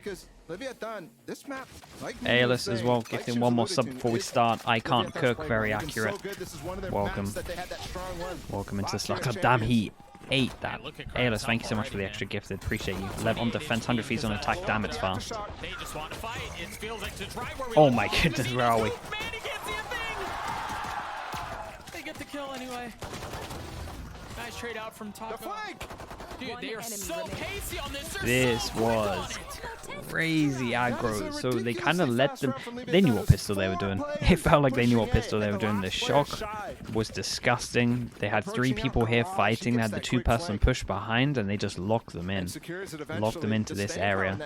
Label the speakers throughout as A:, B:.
A: Because this map, like
B: ALS as well, gifting one more sub before we start. I can't cook, very accurate. Welcome. Welcome into the slot. God damn, he ate that. ALS, thank you so much for the extra gifted. Appreciate you. Lev on defense, 100 feet on attack. Damn, it's fast. Oh my goodness, where are we?
C: They get the kill anyway. Nice trade out from Taco. Dude, they are so pacey on this.
B: This was crazy aggro. So they kind of let them. They knew what pistol they were doing. It felt like they knew what pistol they were doing. The shock was disgusting. They had 3 people here fighting. They had the 2-person push behind, and they just locked them in. Locked them into this area.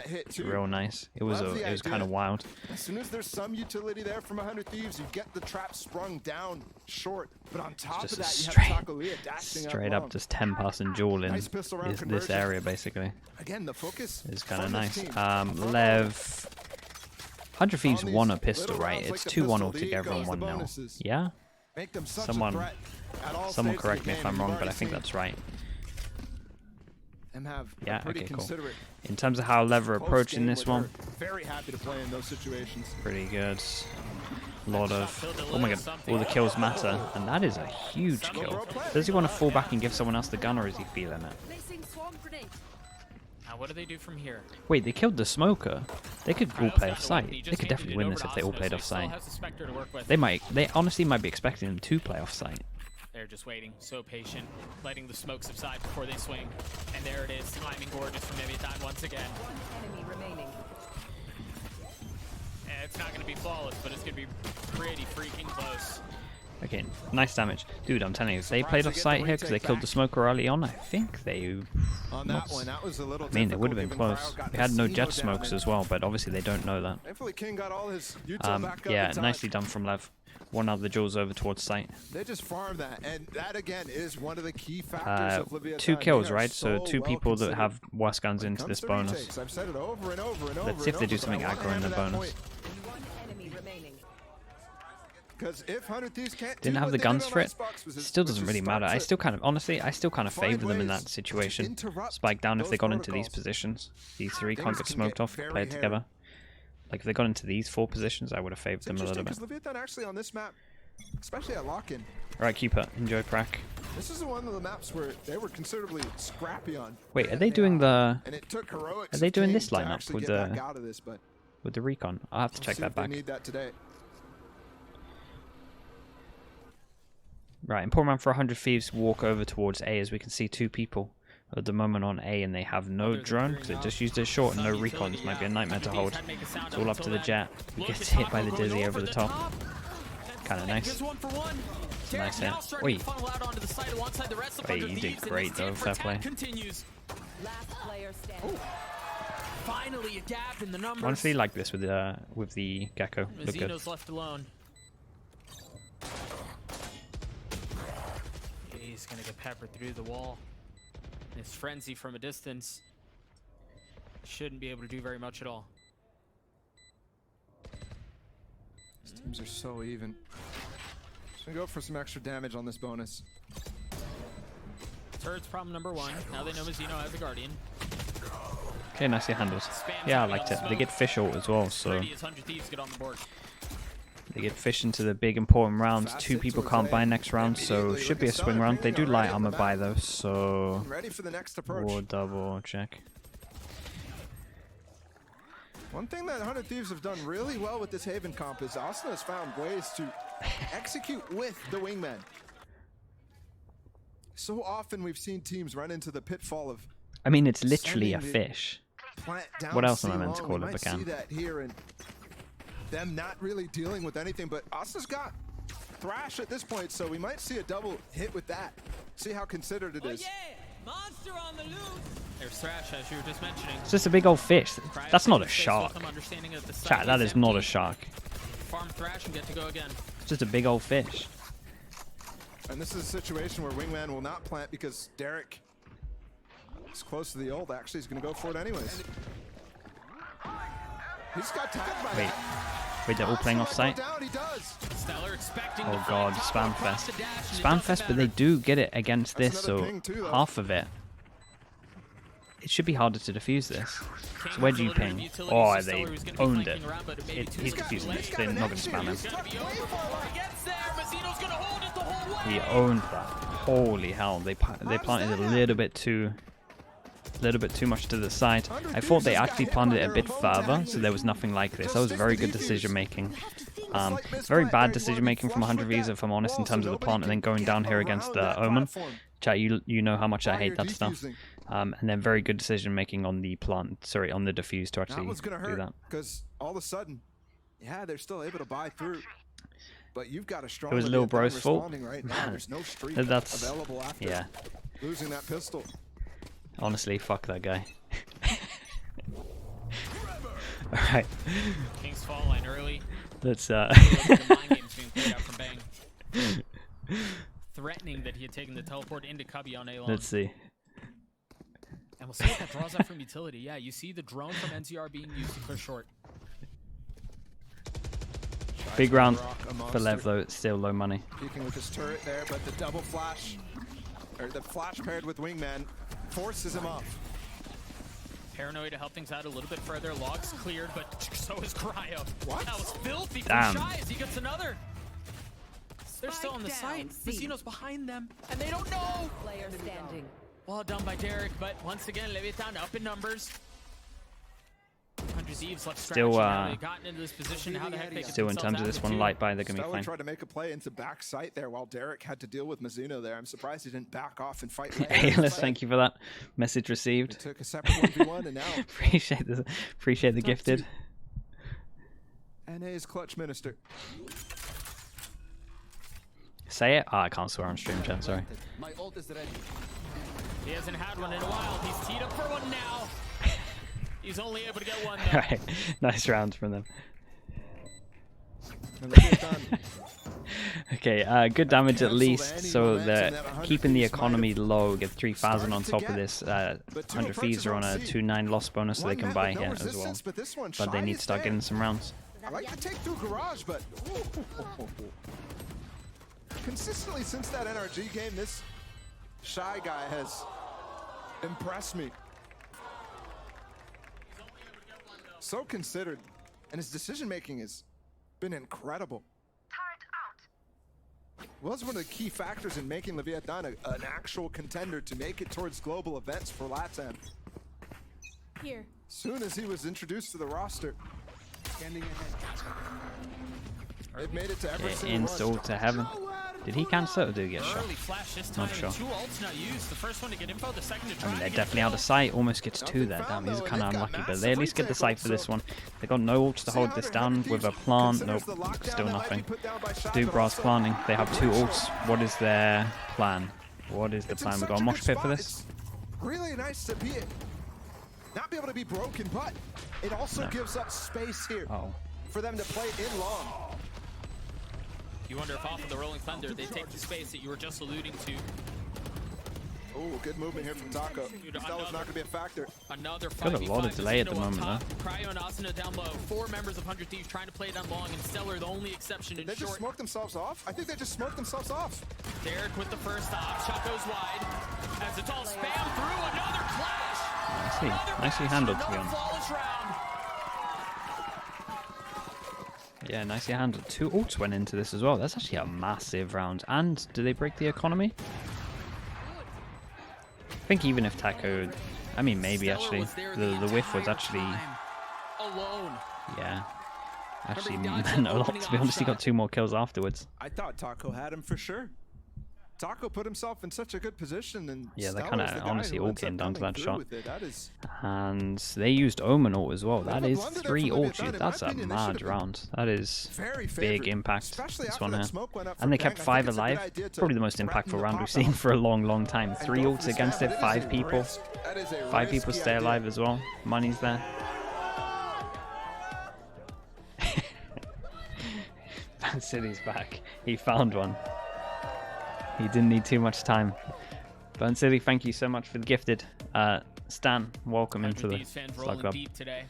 B: Real nice. It was kind of wild.
A: As soon as there's some utility there from 100 Thieves, you get the trap sprung down short. But on top of that, you have Tacolia dashing
B: straight up, just 10-person duel in this area basically.
A: Again, the focus
B: is kind of nice. Lev, 100 Thieves won a pistol, right? It's 2-1 altogether and 1-0. Yeah. Someone correct me if I'm wrong, but I think that's right. Yeah, okay, cool. In terms of how Lev are approaching this one,
A: very happy to play in those situations.
B: Pretty good. A lot of, oh my god, all the kills matter, and that is a huge kill. Does he want to fall back and give someone else the gun, or is he feeling it?
C: Now what do they do from here?
B: Wait, they killed the smoker. They could all play off site. They could definitely win this if they all played off site. They honestly might be expecting them to play off site.
C: They're just waiting, so patient, letting the smoke subside before they swing. And there it is, timing gorgeous from Eviatan once again. Enemy remaining. It's not going to be flawless, but it's going to be pretty freaking close.
B: Okay, nice damage. Dude, I'm telling you, if they played off site here because they killed the smoker early on, I think they... I mean, it would have been close. We had no jet smokes as well, but obviously they don't know that. Yeah, nicely done from Lev. One of the jewels over towards site.
A: They just farm that, and that again is one of the key factors of Leviathan.
B: 2 kills, right? So 2 people that have worse guns into this bonus. Let's see if they do something aggro in the bonus.
A: If 100 Thieves can't
B: didn't have the guns for it, still doesn't really matter. I still kind of, honestly, I still kind of favor them in that situation. Spike down if they got into these positions. These 3 can't get smoked off, play it together. Like if they got into these 4 positions, I would have favored them a little bit.
A: Leviathan actually on this map, especially at lock-in.
B: Alright, keep it. Enjoy Prac.
A: This is one of the maps where they were considerably scrappy on.
B: Wait, are they doing the...
A: And it took heroics
B: are they doing this lineup
A: with
B: the recon? I'll have to check that back.
A: Need that today.
B: Right, important man for 100 Thieves walk over towards A as we can see 2 people at the moment on A, and they have no drone because they just used their short and no recons. Might be a nightmare to hold. It's all up to the jet. He gets hit by the dizzy over the top. Kind of nice. Nice hit. Wait. Wait, you did great though. Fair play. Honestly, like this with the Gecko. Look good.
C: He's gonna get peppered through the wall. His frenzy from a distance shouldn't be able to do very much at all.
A: These teams are so even. Just gonna go for some extra damage on this bonus.
C: Turret's problem number 1. Now they know Mizzino has a Guardian.
B: Okay, nicely handled. Yeah, I liked it. They get fish ult as well, so they get fish into the big important rounds. 2 people can't buy next round, so should be a swing round. They do light armor buy though, so we'll double check.
A: One thing that 100 Thieves have done really well with this Haven comp is Austin has found ways to execute with the wingman. So often we've seen teams run into the pitfall of...
B: I mean, it's literally a fish. What else am I meant to call it, Bacan?
A: Them not really dealing with anything, but Austin's got Thrash at this point, so we might see a double hit with that. See how considered it is.
C: Oh, yeah. Monster on the loose. There's Thrash, as you were just mentioning.
B: It's just a big old fish. That's not a shark. Chat, that is not a shark.
C: Farm Thrash and get to go again.
B: It's just a big old fish.
A: And this is a situation where Wingman will not plant because Derek is close to the ult. Actually, he's going to go for it anyways. He's got tagged by
B: Wait, they're all playing off site? Oh god, Spam Fest. Spam Fest, but they do get it against this, so half of it it should be harder to defuse this. So where do you ping? Oh, they owned it. He's defusing this. They're not going to spam him. He owned that. Holy hell! They planted a little bit too much to the side. I thought they actually planted it a bit further, so there was nothing like this. That was very good decision making. Very bad decision making from 100 Vs, if I'm honest, in terms of the plant, and then going down here against the Omen. Chat, you know how much I hate that stuff. And then very good decision making on the plant, sorry, on the defuse to actually do that.
A: Because all of a sudden, yeah, they're still able to buy through. But you've got a strong.
B: It was Lil Bro's fault.
A: Right now. There's no streak
B: That's
A: available after losing that pistol.
B: Honestly, fuck that guy. Alright.
C: King's Fall line early.
B: Let's
C: The mind games being played out from Bang. Threatening that he had taken the teleport into Cubby on A-Long.
B: let's see.
C: And we'll see what that draws up from utility. Yeah, you see the drone from NCR being used to push short.
B: Big round for Lev though, it's still low money.
A: Peeking with his turret there, but the double flash, or the flash paired with Wingman, forces him off.
C: Paranoid to help things out a little bit further. Logs cleared, but so is Cryo.
A: What?
C: That was filthy from
B: Damn.
C: Shy as he gets another. They're still on the site. Vecino's behind them, and they don't know.
D: Player standing.
C: Well done by Derek, but once again, Leviathan up in numbers. 100 Thieves left
B: Still,
C: scratching. They've gotten into this position. How the heck they get
B: Still in terms of this one, light by, they're going to be
A: Stellar
B: fine.
A: tried to make a play into back sight there while Derek had to deal with Mizuno there. I'm surprised he didn't back off and fight.
B: Ayla, thank you for that. Message
A: He
B: received.
A: took a separate 1v1 and now
B: Appreciate the gifted.
A: NA's clutch minister.
B: Say it? Oh, I can't swear on stream, chat, sorry.
E: My ult is ready.
C: He hasn't had one in a while. He's teed up for one now. He's only able to get one though.
B: Alright, nice round from them. Okay, good damage at least, so they're keeping the economy low, get 3,000 on top of this. 100 Thieves are on a 2-9 loss bonus, so they can buy here as well. But they need to start getting some rounds.
A: I like to take through garage, but consistently since that NRG game, this Shy guy has impressed me. So considered, and his decision making has been incredible. Was one of the key factors in making Leviathan an actual contender to make it towards global events for LATAM.
D: Here.
A: Soon as he was introduced to the roster, they've made it to every single
B: Install to heaven. Did he cancel it or did he get shot?
C: Early flash this time.
B: Not sure.
C: Two ults not used. The first one to get info, the second to try.
B: I mean, they're
C: to get
B: definitely out of sight. Almost gets two there. Damn, these are kind of unlucky, but they at least get the sight for this one. They got no ults to hold this down with a plant. Nope, still nothing. Dubra's planting. They have two ults. What is their plan? What is the plan? We got a mosh pit for this.
A: Really nice to be it. Not be able to be broken, but it also gives up space here for them to play in long.
C: You wonder if off of the Rolling Thunder, they take the space that you were just alluding to.
A: Oh, good movement here from Taco. Stella's not going to be a factor.
C: Another
B: Got a lot of delay at the moment, though.
C: Cryo and Asuna down low. 4 members of 100 Thieves trying to play down long, and Stellar the only exception in
A: They just
C: short.
A: smoked themselves off? I think they just smoked themselves off.
C: Derek with the first stop. Shot goes wide. As it's all spam through, another clash.
B: Nicely handled, to be honest.
C: Flawless round.
B: Yeah, nicely handled. 2 ults went into this as well. That's actually a massive round. And do they break the economy? I think even if Taco, I mean maybe actually the whiff was actually
C: alone.
B: Yeah, actually meant a lot to be honest. He got 2 more kills afterwards.
A: I thought Taco had him for sure. Taco put himself in such a good position, and
B: yeah, they
A: Stella's
B: kind
A: the
B: of
A: guy
B: honestly
A: who
B: all
A: ends up
B: came down to
A: coming
B: that
A: through
B: shot.
A: with it. That is
B: And they used Omen ult as well. That
A: a
B: is
A: blunder there
B: 3
A: from
B: ult
A: Leviathan.
B: shoots.
A: In my
B: That's a
A: opinion, they should
B: mad
A: have been
B: round. That is
A: very
B: big
A: favored,
B: impact.
A: especially
B: This
A: after
B: one
A: that
B: here.
A: smoke went up
B: And they
A: from
B: kept
A: Bang. I
B: 5
A: think it's a good
B: alive.
A: idea to
B: Probably the most
A: threaten
B: impactful
A: the
B: round
A: pop
B: we've seen
A: out.
B: for a long time.
A: And
B: 3
A: go
B: ults
A: for this
B: against
A: guy.
B: it,
A: That is
B: 5
A: a
B: people.
A: risk. That is a
B: 5 people
A: risky
B: stay
A: idea.
B: alive as well. Money's there. Man City's back. He found one. He didn't need too much time. Burn City, thank you so much for the gifted. Stan, welcome into the Slug Club.
C: Deep today.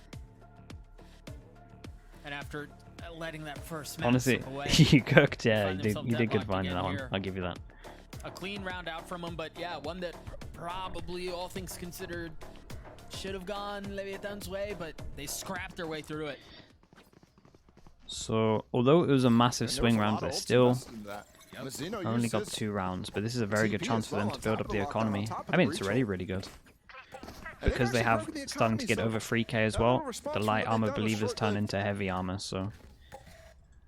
C: And after letting that first match
B: Honestly,
C: slip away,
B: you cooked. Yeah,
C: find
B: you
C: himself
B: did good
C: deadlocked
B: finding
C: again
B: that one.
C: here.
B: I'll give you that.
C: a clean round out from him, but yeah, one that probably, all things considered, should have gone Leviathan's way, but they scrapped their way through it.
B: So, although it was a massive swing round, they still
A: Mazzino
B: only got
A: uses
B: 2 rounds. But this is a very good
A: TV
B: chance
A: as
B: for them
A: well
B: to
A: on
B: build
A: top
B: up
A: of
B: the
A: the lockdown,
B: economy.
A: on top of
B: I
A: the
B: mean, it's
A: breach
B: already
A: ult.
B: really good.
A: they've
B: Because they
A: actually
B: have
A: broken the
B: starting to
A: economy,
B: get
A: so
B: over 3k as
A: a little
B: well.
A: response
B: The
A: from
B: light
A: what they've
B: armor
A: done was
B: believers turn
A: short-lived.
B: into heavy armor, so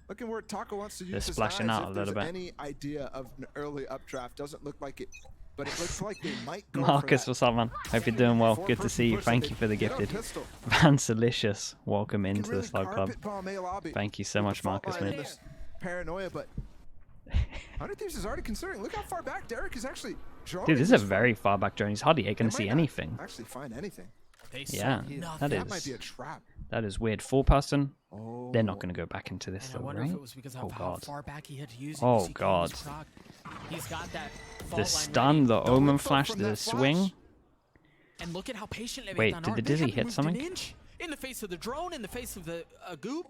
A: Looking where Taco wants to use
B: They're
A: his
B: splashing
A: eyes,
B: out a
A: if
B: little
A: there's
B: bit.
A: any idea of an early updraft, doesn't look like it, but it looks like they might go
B: Marcus,
A: for
B: what's up, man? Hope you're doing well. Good to see you. Thank you for the gifted. Vansalicious, welcome into the Slug Club. Thank you so much, Marcus, mate.
A: Paranoia, but 100 Thieves is already considering. Look how far back Derek is actually drawing.
B: Dude, this is a
A: this
B: very far back drone. He's hardly going to
A: They
B: see
A: might not
B: anything.
A: Actually, find anything.
C: They
B: Yeah,
C: saw
B: that
A: That might be
B: is
A: a trap.
B: that is weird. 4-person.
A: Oh,
B: They're not going to go back into this
C: And
B: though,
C: I wonder
B: right?
C: if it was because of
B: Oh
C: how
B: god.
C: far back he had to use it.
B: Oh,
C: You see
B: God.
C: Cody's proc. He's got that fault
B: The
C: line
B: stun,
C: ready.
B: the
A: Don't
B: omen
A: look for
B: flash,
A: from
B: the
A: that
B: swing.
A: flash.
C: And look at how patient
B: Wait,
C: Leviathan
B: did
C: are.
B: the
C: They
B: Dizzy
C: haven't
B: hit
C: moved
B: something?
C: an inch. In the face of the drone, in the face of the goop.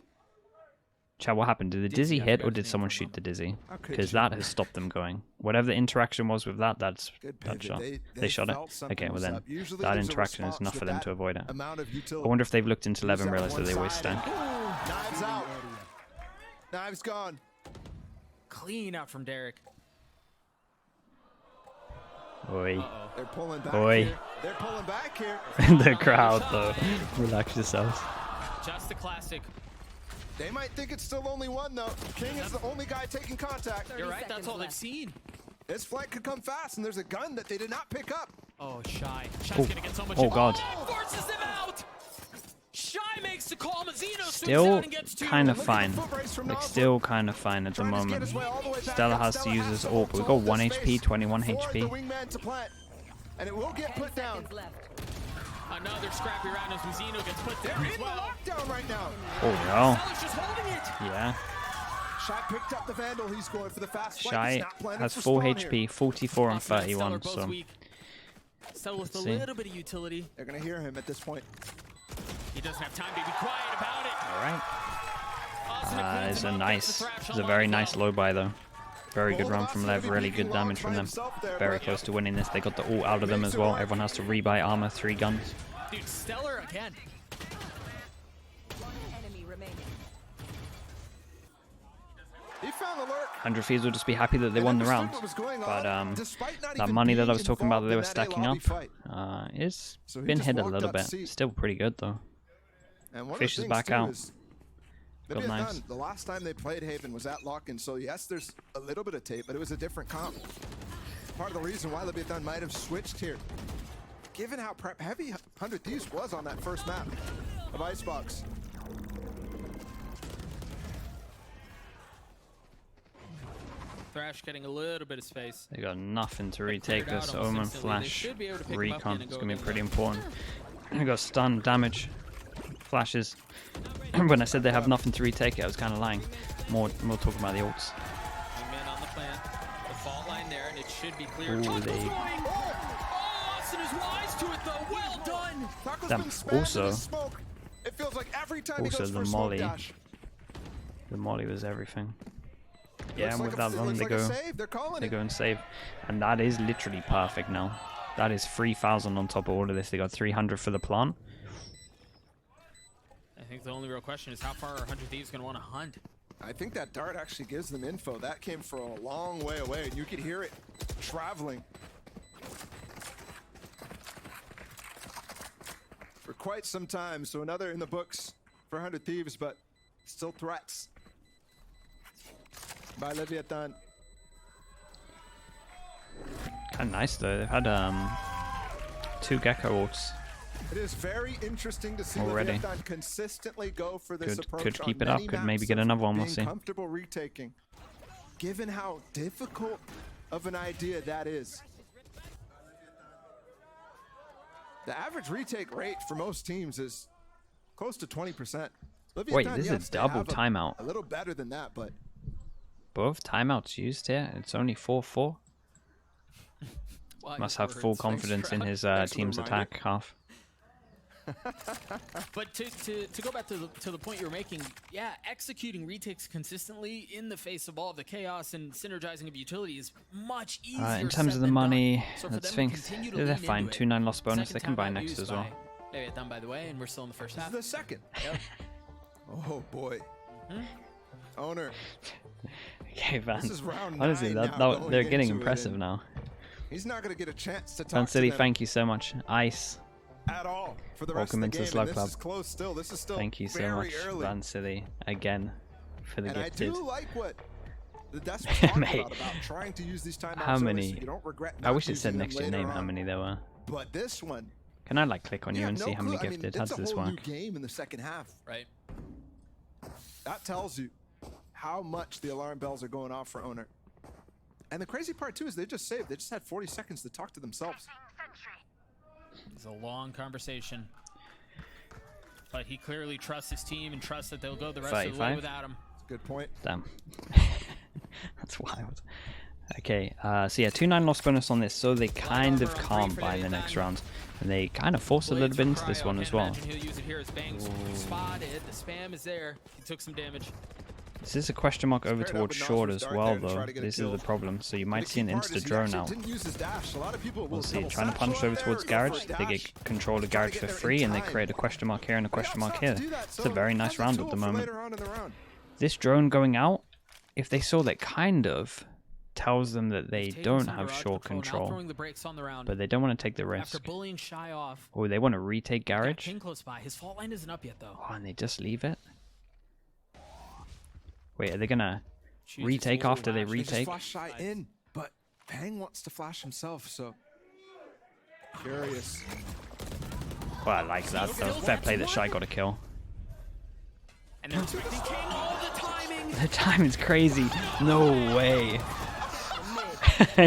B: Chat, what happened? Did the
C: Dizzy,
B: Dizzy
C: I
B: hit
C: forgot
B: or
C: his
B: did
C: name
B: someone
C: for a
B: shoot the Dizzy?
A: How could
B: Because
A: you?
B: that has stopped them going. Whatever the interaction was with that, that's
A: Good
B: that
A: pivot.
B: shot.
A: They
B: They shot it.
A: felt something
B: Okay, well
A: was
B: then
A: up. Usually
B: that
A: there's a
B: interaction is
A: response
B: enough for
A: with
B: them
A: that
B: to avoid it.
A: amount of
B: I
A: utility.
B: wonder if they've looked into
A: Use
B: LEV and
A: that
B: realized that
A: one
B: they waste
A: side.
B: stank.
A: Knives out. Knives gone.
C: Clean out from Derek.
B: Oi.
C: Uh-oh.
A: They're pulling back
B: Oi.
A: here. They're pulling back here.
B: The crowd though. Relax yourselves.
C: Just a classic.
A: They might think it's still only one though. King is the only guy taking contact.
C: You're right, that's
D: seconds
C: all they've
D: left.
C: seen.
A: This flight could come fast, and there's a gun that they did not pick up.
C: Oh, Shy. Shy's
B: Oh.
C: gonna get so much.
B: Oh, God.
C: Oh, forces them out. Shy makes the call. Mazzino swings
B: Still
C: out and gets two.
B: kind of
A: Look at the
B: fine.
A: foot race from
B: Like
A: Nozzle.
B: still kind of fine at the
A: Trying to get
B: moment.
A: his way all the way back
B: Stella
A: up.
B: has to
A: Stella
B: use
A: has
B: his
A: to
B: AWP. We got
A: hold
B: 1
A: the
B: HP,
A: space
B: 21
A: for
B: HP.
A: the wingman to plant, and it will get
D: 10
A: put down.
D: seconds left.
C: Another scrappy round as Mazzino gets put
A: They're
C: down
A: in
C: as
A: the
C: well.
A: lockdown right now.
B: Oh no.
C: Stella's just holding it.
B: Yeah.
A: Shy picked up the Vandal. He's going for the fast flight.
B: Shy
A: He's not planning
B: has
A: for
B: 4
A: spawn
B: HP,
A: here.
B: 44 and
C: Austin and Stella
B: 31.
C: are both
B: So
C: weak. Stella with a
B: see.
C: little bit of utility.
A: They're gonna hear him at this point.
C: He doesn't have time to be quiet about it.
B: all right.
C: Austin cleans
B: It's
C: him
B: a
C: up,
B: nice,
C: gets the thrash
B: it's
C: on
B: a very
C: line
B: nice
C: as well.
B: low buy though. Very good
A: Hold
B: run
A: on,
B: from
A: Austin
B: Lev,
A: maybe
B: really
A: leaving
B: good
A: long
B: damage from
A: by
B: them.
A: himself there,
B: Very
A: but
B: close to winning this. They got the ult out of them as well. Everyone has to rebuy armor, 3 guns.
C: Dude, Stellar again.
D: One enemy remaining.
A: He found the lurk.
B: 100 Thieves will just be happy that they
A: and
B: won the
A: understood
B: round.
A: what was going
B: But
A: on, despite not
B: that
A: even
B: money that I
A: being
B: was talking about that they were
A: involved in that
B: stacking
A: lobby
B: up
A: fight.
B: is
A: So he
B: been
A: just
B: hit a
A: walked
B: little
A: up to
B: bit.
A: see.
B: Still pretty good though.
A: And one of
B: Fish
A: the
B: is
A: things,
B: back
A: too,
B: out.
A: is
B: Got
A: maybe
B: knives.
A: the last time they played Haven was at lock-in, so yes, there's a little bit of tape, but it was a different comp. Part of the reason why Leviathan might have switched here, given how prep heavy 100 Thieves was on that first map of Icebox.
C: Thrash getting a little bit of space.
B: They got nothing to retake
C: cleared out
B: this.
C: almost
B: Omen,
C: instantly. They
B: flash,
C: should be able to pick 'em up
B: recon.
C: again and
B: It's
C: go
B: gonna be
C: again,
B: pretty
C: though.
B: important. They got stun, damage, flashes. When I said they have nothing to retake it, I was kind of lying. More talking about the ults.
C: Wingman on the plant. The fault line there, and it should be clear.
B: Ooh,
C: Taco's
B: they-
C: going! Oh, Austin is wise to it though. Well done.
A: Taco's
B: Damn,
A: been spammed in
B: also-
A: his smoke. It feels like every time he
B: also
A: goes
B: the
A: for a smoke
B: molly.
A: dash.
B: The molly was everything.
A: It
B: Yeah,
A: looks
B: and
A: like
B: with
A: a-
B: that
A: it
B: run
A: looks
B: they
A: like a
B: go.
A: save. They're calling
B: They
A: it.
B: go and save, and that is literally perfect now. That is 3,000 on top of all of this. They got 300 for the plant.
C: I think the only real question is how far are 100 Thieves going to want to hunt?
A: I think that dart actually gives them info. That came from a long way away, and you could hear it traveling for quite some time. So another in the books for 100 Thieves, but still threats by Leviathan.
B: Kind of nice though. They've had 2 Gecko ults.
A: It is very interesting to see
B: Already.
A: Leviathan consistently go for this approach.
B: Could keep
A: on
B: it up,
A: many
B: could maybe
A: maps
B: get
A: of
B: another one, we'll
A: being
B: see.
A: Comfortable retaking, given how difficult of an idea that is. The average retake rate for most teams is close to 20%.
B: Wait,
A: Leviathan,
B: this is
A: yes,
B: a
A: they
B: double
A: have
B: timeout.
A: A little better than that, but
B: Both timeouts used here. It's only 4-4.
C: Wise
B: Must have
C: words.
B: full
C: Thanks,
B: confidence in
C: Trav.
B: his
A: Thanks for the
B: team's
A: reminder.
B: attack half.
C: But to go back to the point you were making, yeah, executing retakes consistently in the face of all of the chaos and synergizing of utility is much easier.
B: In terms
C: said
B: of the
C: than done.
B: money,
C: So for
B: let's
C: them
B: think.
C: to continue to
B: They're
C: lean
B: fine.
C: into
B: 2-9 loss
C: it,
B: bonus. They
C: second
B: can buy
C: timeout
B: next
C: used
B: as well.
C: by Maybe done by the way, and we're still in the first
A: This
C: half.
A: is the second.
C: Yep.
A: Oh boy. Owner.
B: Okay, Van.
A: This is round
B: Honestly,
A: 9 now going
B: they're getting
A: into it,
B: impressive
A: and
B: now.
A: He's not going to get a chance to talk
B: Van City,
A: to them
B: thank you so much. Ice,
A: at all for the rest
B: welcome
A: of the
B: into
A: game.
B: Slug
A: And
B: Club.
A: this is close still. This is still
B: Thank you so
A: very
B: much,
A: early.
B: Van City, again, for the
A: And I
B: gifted.
A: do like what the Desk was talking
B: Mate,
A: about trying to use these timeouts
B: how
A: early
B: many?
A: so you don't regret
B: I
A: not
B: wish it said
A: using them
B: next to your
A: later
B: name how
A: on.
B: many there were.
A: But this one,
B: Can I like click on you
A: have
B: and
A: no
B: see how many
A: clue. I mean,
B: gifted? How
A: it's
B: does
A: a
B: this
A: whole new
B: work?
A: game in the second half.
C: Right.
A: That tells you how much the alarm bells are going off for Owner. And the crazy part too is they just saved. They just had 40 seconds to talk to themselves.
C: It's a long conversation. But he clearly trusts his team and trusts that they'll go the rest of the way
B: 35?
C: without him.
A: It's a good point.
B: Damn. That's wild. Okay, so yeah, 2-9 loss bonus on this, so they kind of can't buy in the next round. And they kind of force a little bit into this one as well.
C: He'll use it here as Bangs spotted. The spam is there. He took some damage.
B: This is a question mark over
A: Paired up
B: towards
A: with
B: short
A: Nosfer's
B: as
A: dart
B: well,
A: there to
B: though.
A: try to get a
B: This is
A: kill.
B: the problem. So you might
A: The
B: see an
A: key part is
B: insta
A: he
B: drone
A: actually
B: now.
A: didn't use his dash. A lot of people will
B: We'll see.
A: double
B: Trying to
A: satchel
B: punish
A: in
B: over
A: there
B: towards
A: or go for a
B: garage. They
A: dash.
B: get control of
A: Try to
B: garage
A: get
B: for
A: there in
B: free, and they
A: time.
B: create a question mark here and a question mark here.
A: To do that,
B: It's a
A: so
B: very nice
A: that's a
B: round
A: tool
B: at the
A: for
B: moment.
A: later on in the round.
B: This drone going out, if they saw that, kind of tells them that they
C: Taking
B: don't
C: some
B: have
C: garage
B: short
C: patrol, now
B: control,
C: throwing the brakes on the round.
B: but they don't want to take the
C: After
B: risk.
C: bullying Shy off,
B: Or they want to retake
C: got
B: garage.
C: King close by. His fault line isn't up yet though.
B: Oh, and they just leave it? Wait, are they gonna
C: Chooses
B: retake
C: full
B: after they
C: flash.
A: They just
B: retake?
A: flash Shy in, but Bang wants to flash himself, so curious.
B: Well, I like that though. Fair play that Shy got a kill.
C: And they're expecting King. Oh, the timing!
B: The timing's crazy. No way.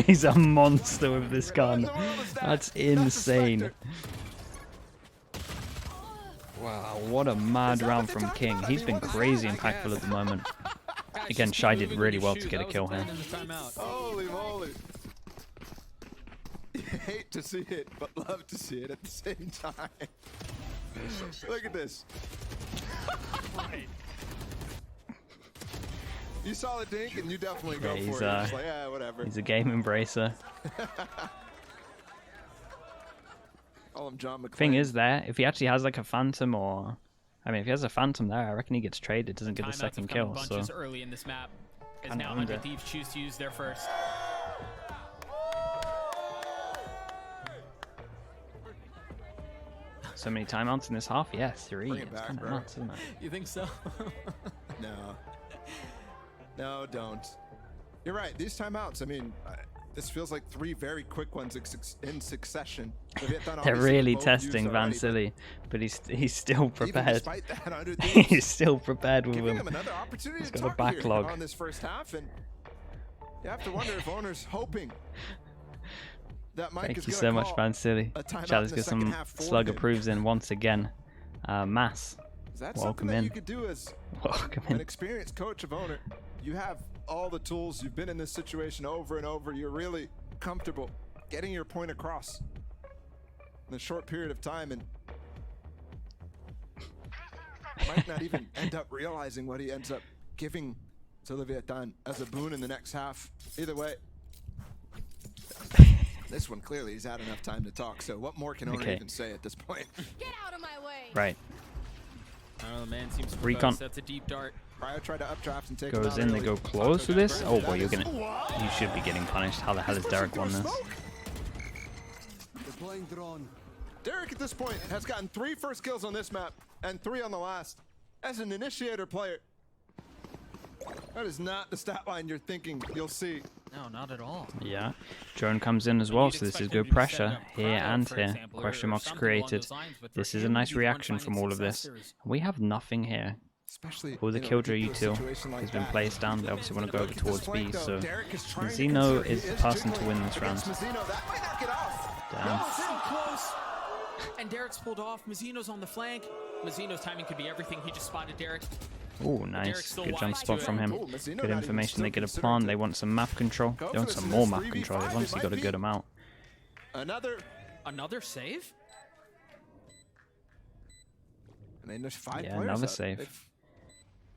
B: He's a monster with this gun. That's insane. Wow, what a mad round from King. He's been crazy impactful at the moment. Again, Shy did really well to get a kill here.
A: Holy moly. You hate to see it, but love to see it at the same time. Look at this. You saw the dink and you definitely go
B: Yeah,
A: for
B: he's,
A: it. You're just like, yeah, whatever.
B: He's a game embracer.
A: Call him John McClane.
B: Thing is there, if he actually has like a phantom or... I mean, if he has a phantom there, I reckon he gets traded, doesn't get a second kill, so...
C: Bunches early in this map. As
B: Kinda
C: now
B: owned
C: 100
B: it.
C: Thieves choose to use their first.
B: So many timeouts in this half? Yeah, 3.
A: Bring it
B: It's
A: back,
B: kind of
A: bro.
B: nuts, isn't it?
C: You think so?
A: No. No, don't. You're right. These timeouts, I mean, this feels like 3 very quick ones in succession.
B: They're really testing Van Silly, but he's still
A: Even
B: prepared.
A: despite that, 100
B: He's
A: Thieves
B: still prepared with
A: giving
B: him.
A: him another opportunity
B: He's
A: to
B: got a
A: talk here
B: backlog.
A: on this first half, and you have to wonder if Owner's hoping that Mike
B: Thank
A: is
B: you
A: gonna
B: so much,
A: call
B: Van Silly.
A: a timeout
B: Chad, let's
A: in the
B: get
A: second
B: some
A: half for
B: slug
A: him.
B: approves in once again. Mass,
A: Is that
B: welcome
A: something that
B: in.
A: you could do as
B: welcome
A: an
B: in.
A: experienced coach of Owner? You have all the tools. You've been in this situation over and over. You're really comfortable getting your point across in a short period of time, and might not even end up realizing what he ends up giving to Leviathan as a boon in the next half. Either way, this one clearly he's had enough time to talk. So what more can Owner
B: Okay.
A: even say at this point?
D: Get out of my way.
B: Right,
C: Oh, the man seems to
B: Recon.
C: That's a deep dart.
A: Cryo tried to updraft and take him
B: goes
A: out
B: in, they
A: early.
B: go close with this. Oh boy, you're
A: That
B: gonna...
A: is-
B: You should be getting punished. How the hell has Derek won this?
E: Deploying drone.
A: Derek at this point has gotten 3 first kills on this map and 3 on the last. As an initiator player, that is not the stat line you're thinking you'll see.
C: No, not at all.
B: Yeah, drone comes in as well,
C: You'd
B: so this is
C: expect him
B: good
C: to be setting
B: pressure
C: up
B: here
C: cryo,
B: and
C: for
B: here.
C: example, or
B: Question marks
C: something along
B: created.
C: those lines, but
B: This
C: for
B: is a
C: him to
B: nice
C: be the one
B: reaction from
C: finding
B: all of this.
C: success, there's-
B: We have nothing here.
A: Especially
B: All the
A: you know,
B: Killjoy
A: into a
B: util
A: situation like
B: has been
A: that.
B: placed down. They obviously want to go over
A: Look at this
B: towards B,
A: flank, though.
B: so
A: Derek is trying to
B: Mazzino
A: consider-
B: is
A: he
B: the person to
A: jiggling
B: win this round.
A: against Mazzino. That might not get off.
B: Damn.
A: No,
C: So close. And Derek's pulled off. Mazzino's on the flank. Mazzino's timing could be everything. He just spotted Derek.
B: Oh, nice.
C: still
B: Good jump
C: wise
B: spot
C: to
B: from
C: it.
B: him.
A: Oh, Mazzino
B: Good
A: not
B: information.
A: even
B: They get a
A: still
B: pawn.
A: considering
B: They
A: to
B: want some map control. They want
A: confidence
B: some
A: in
B: more
A: this
B: map
A: 3v5.
B: control. They've
A: It
B: obviously
A: might
B: got a
A: be
B: good amount.
C: Another save?
A: I mean, there's 5
B: Yeah,
A: players
B: another
A: up.
B: save.
A: They've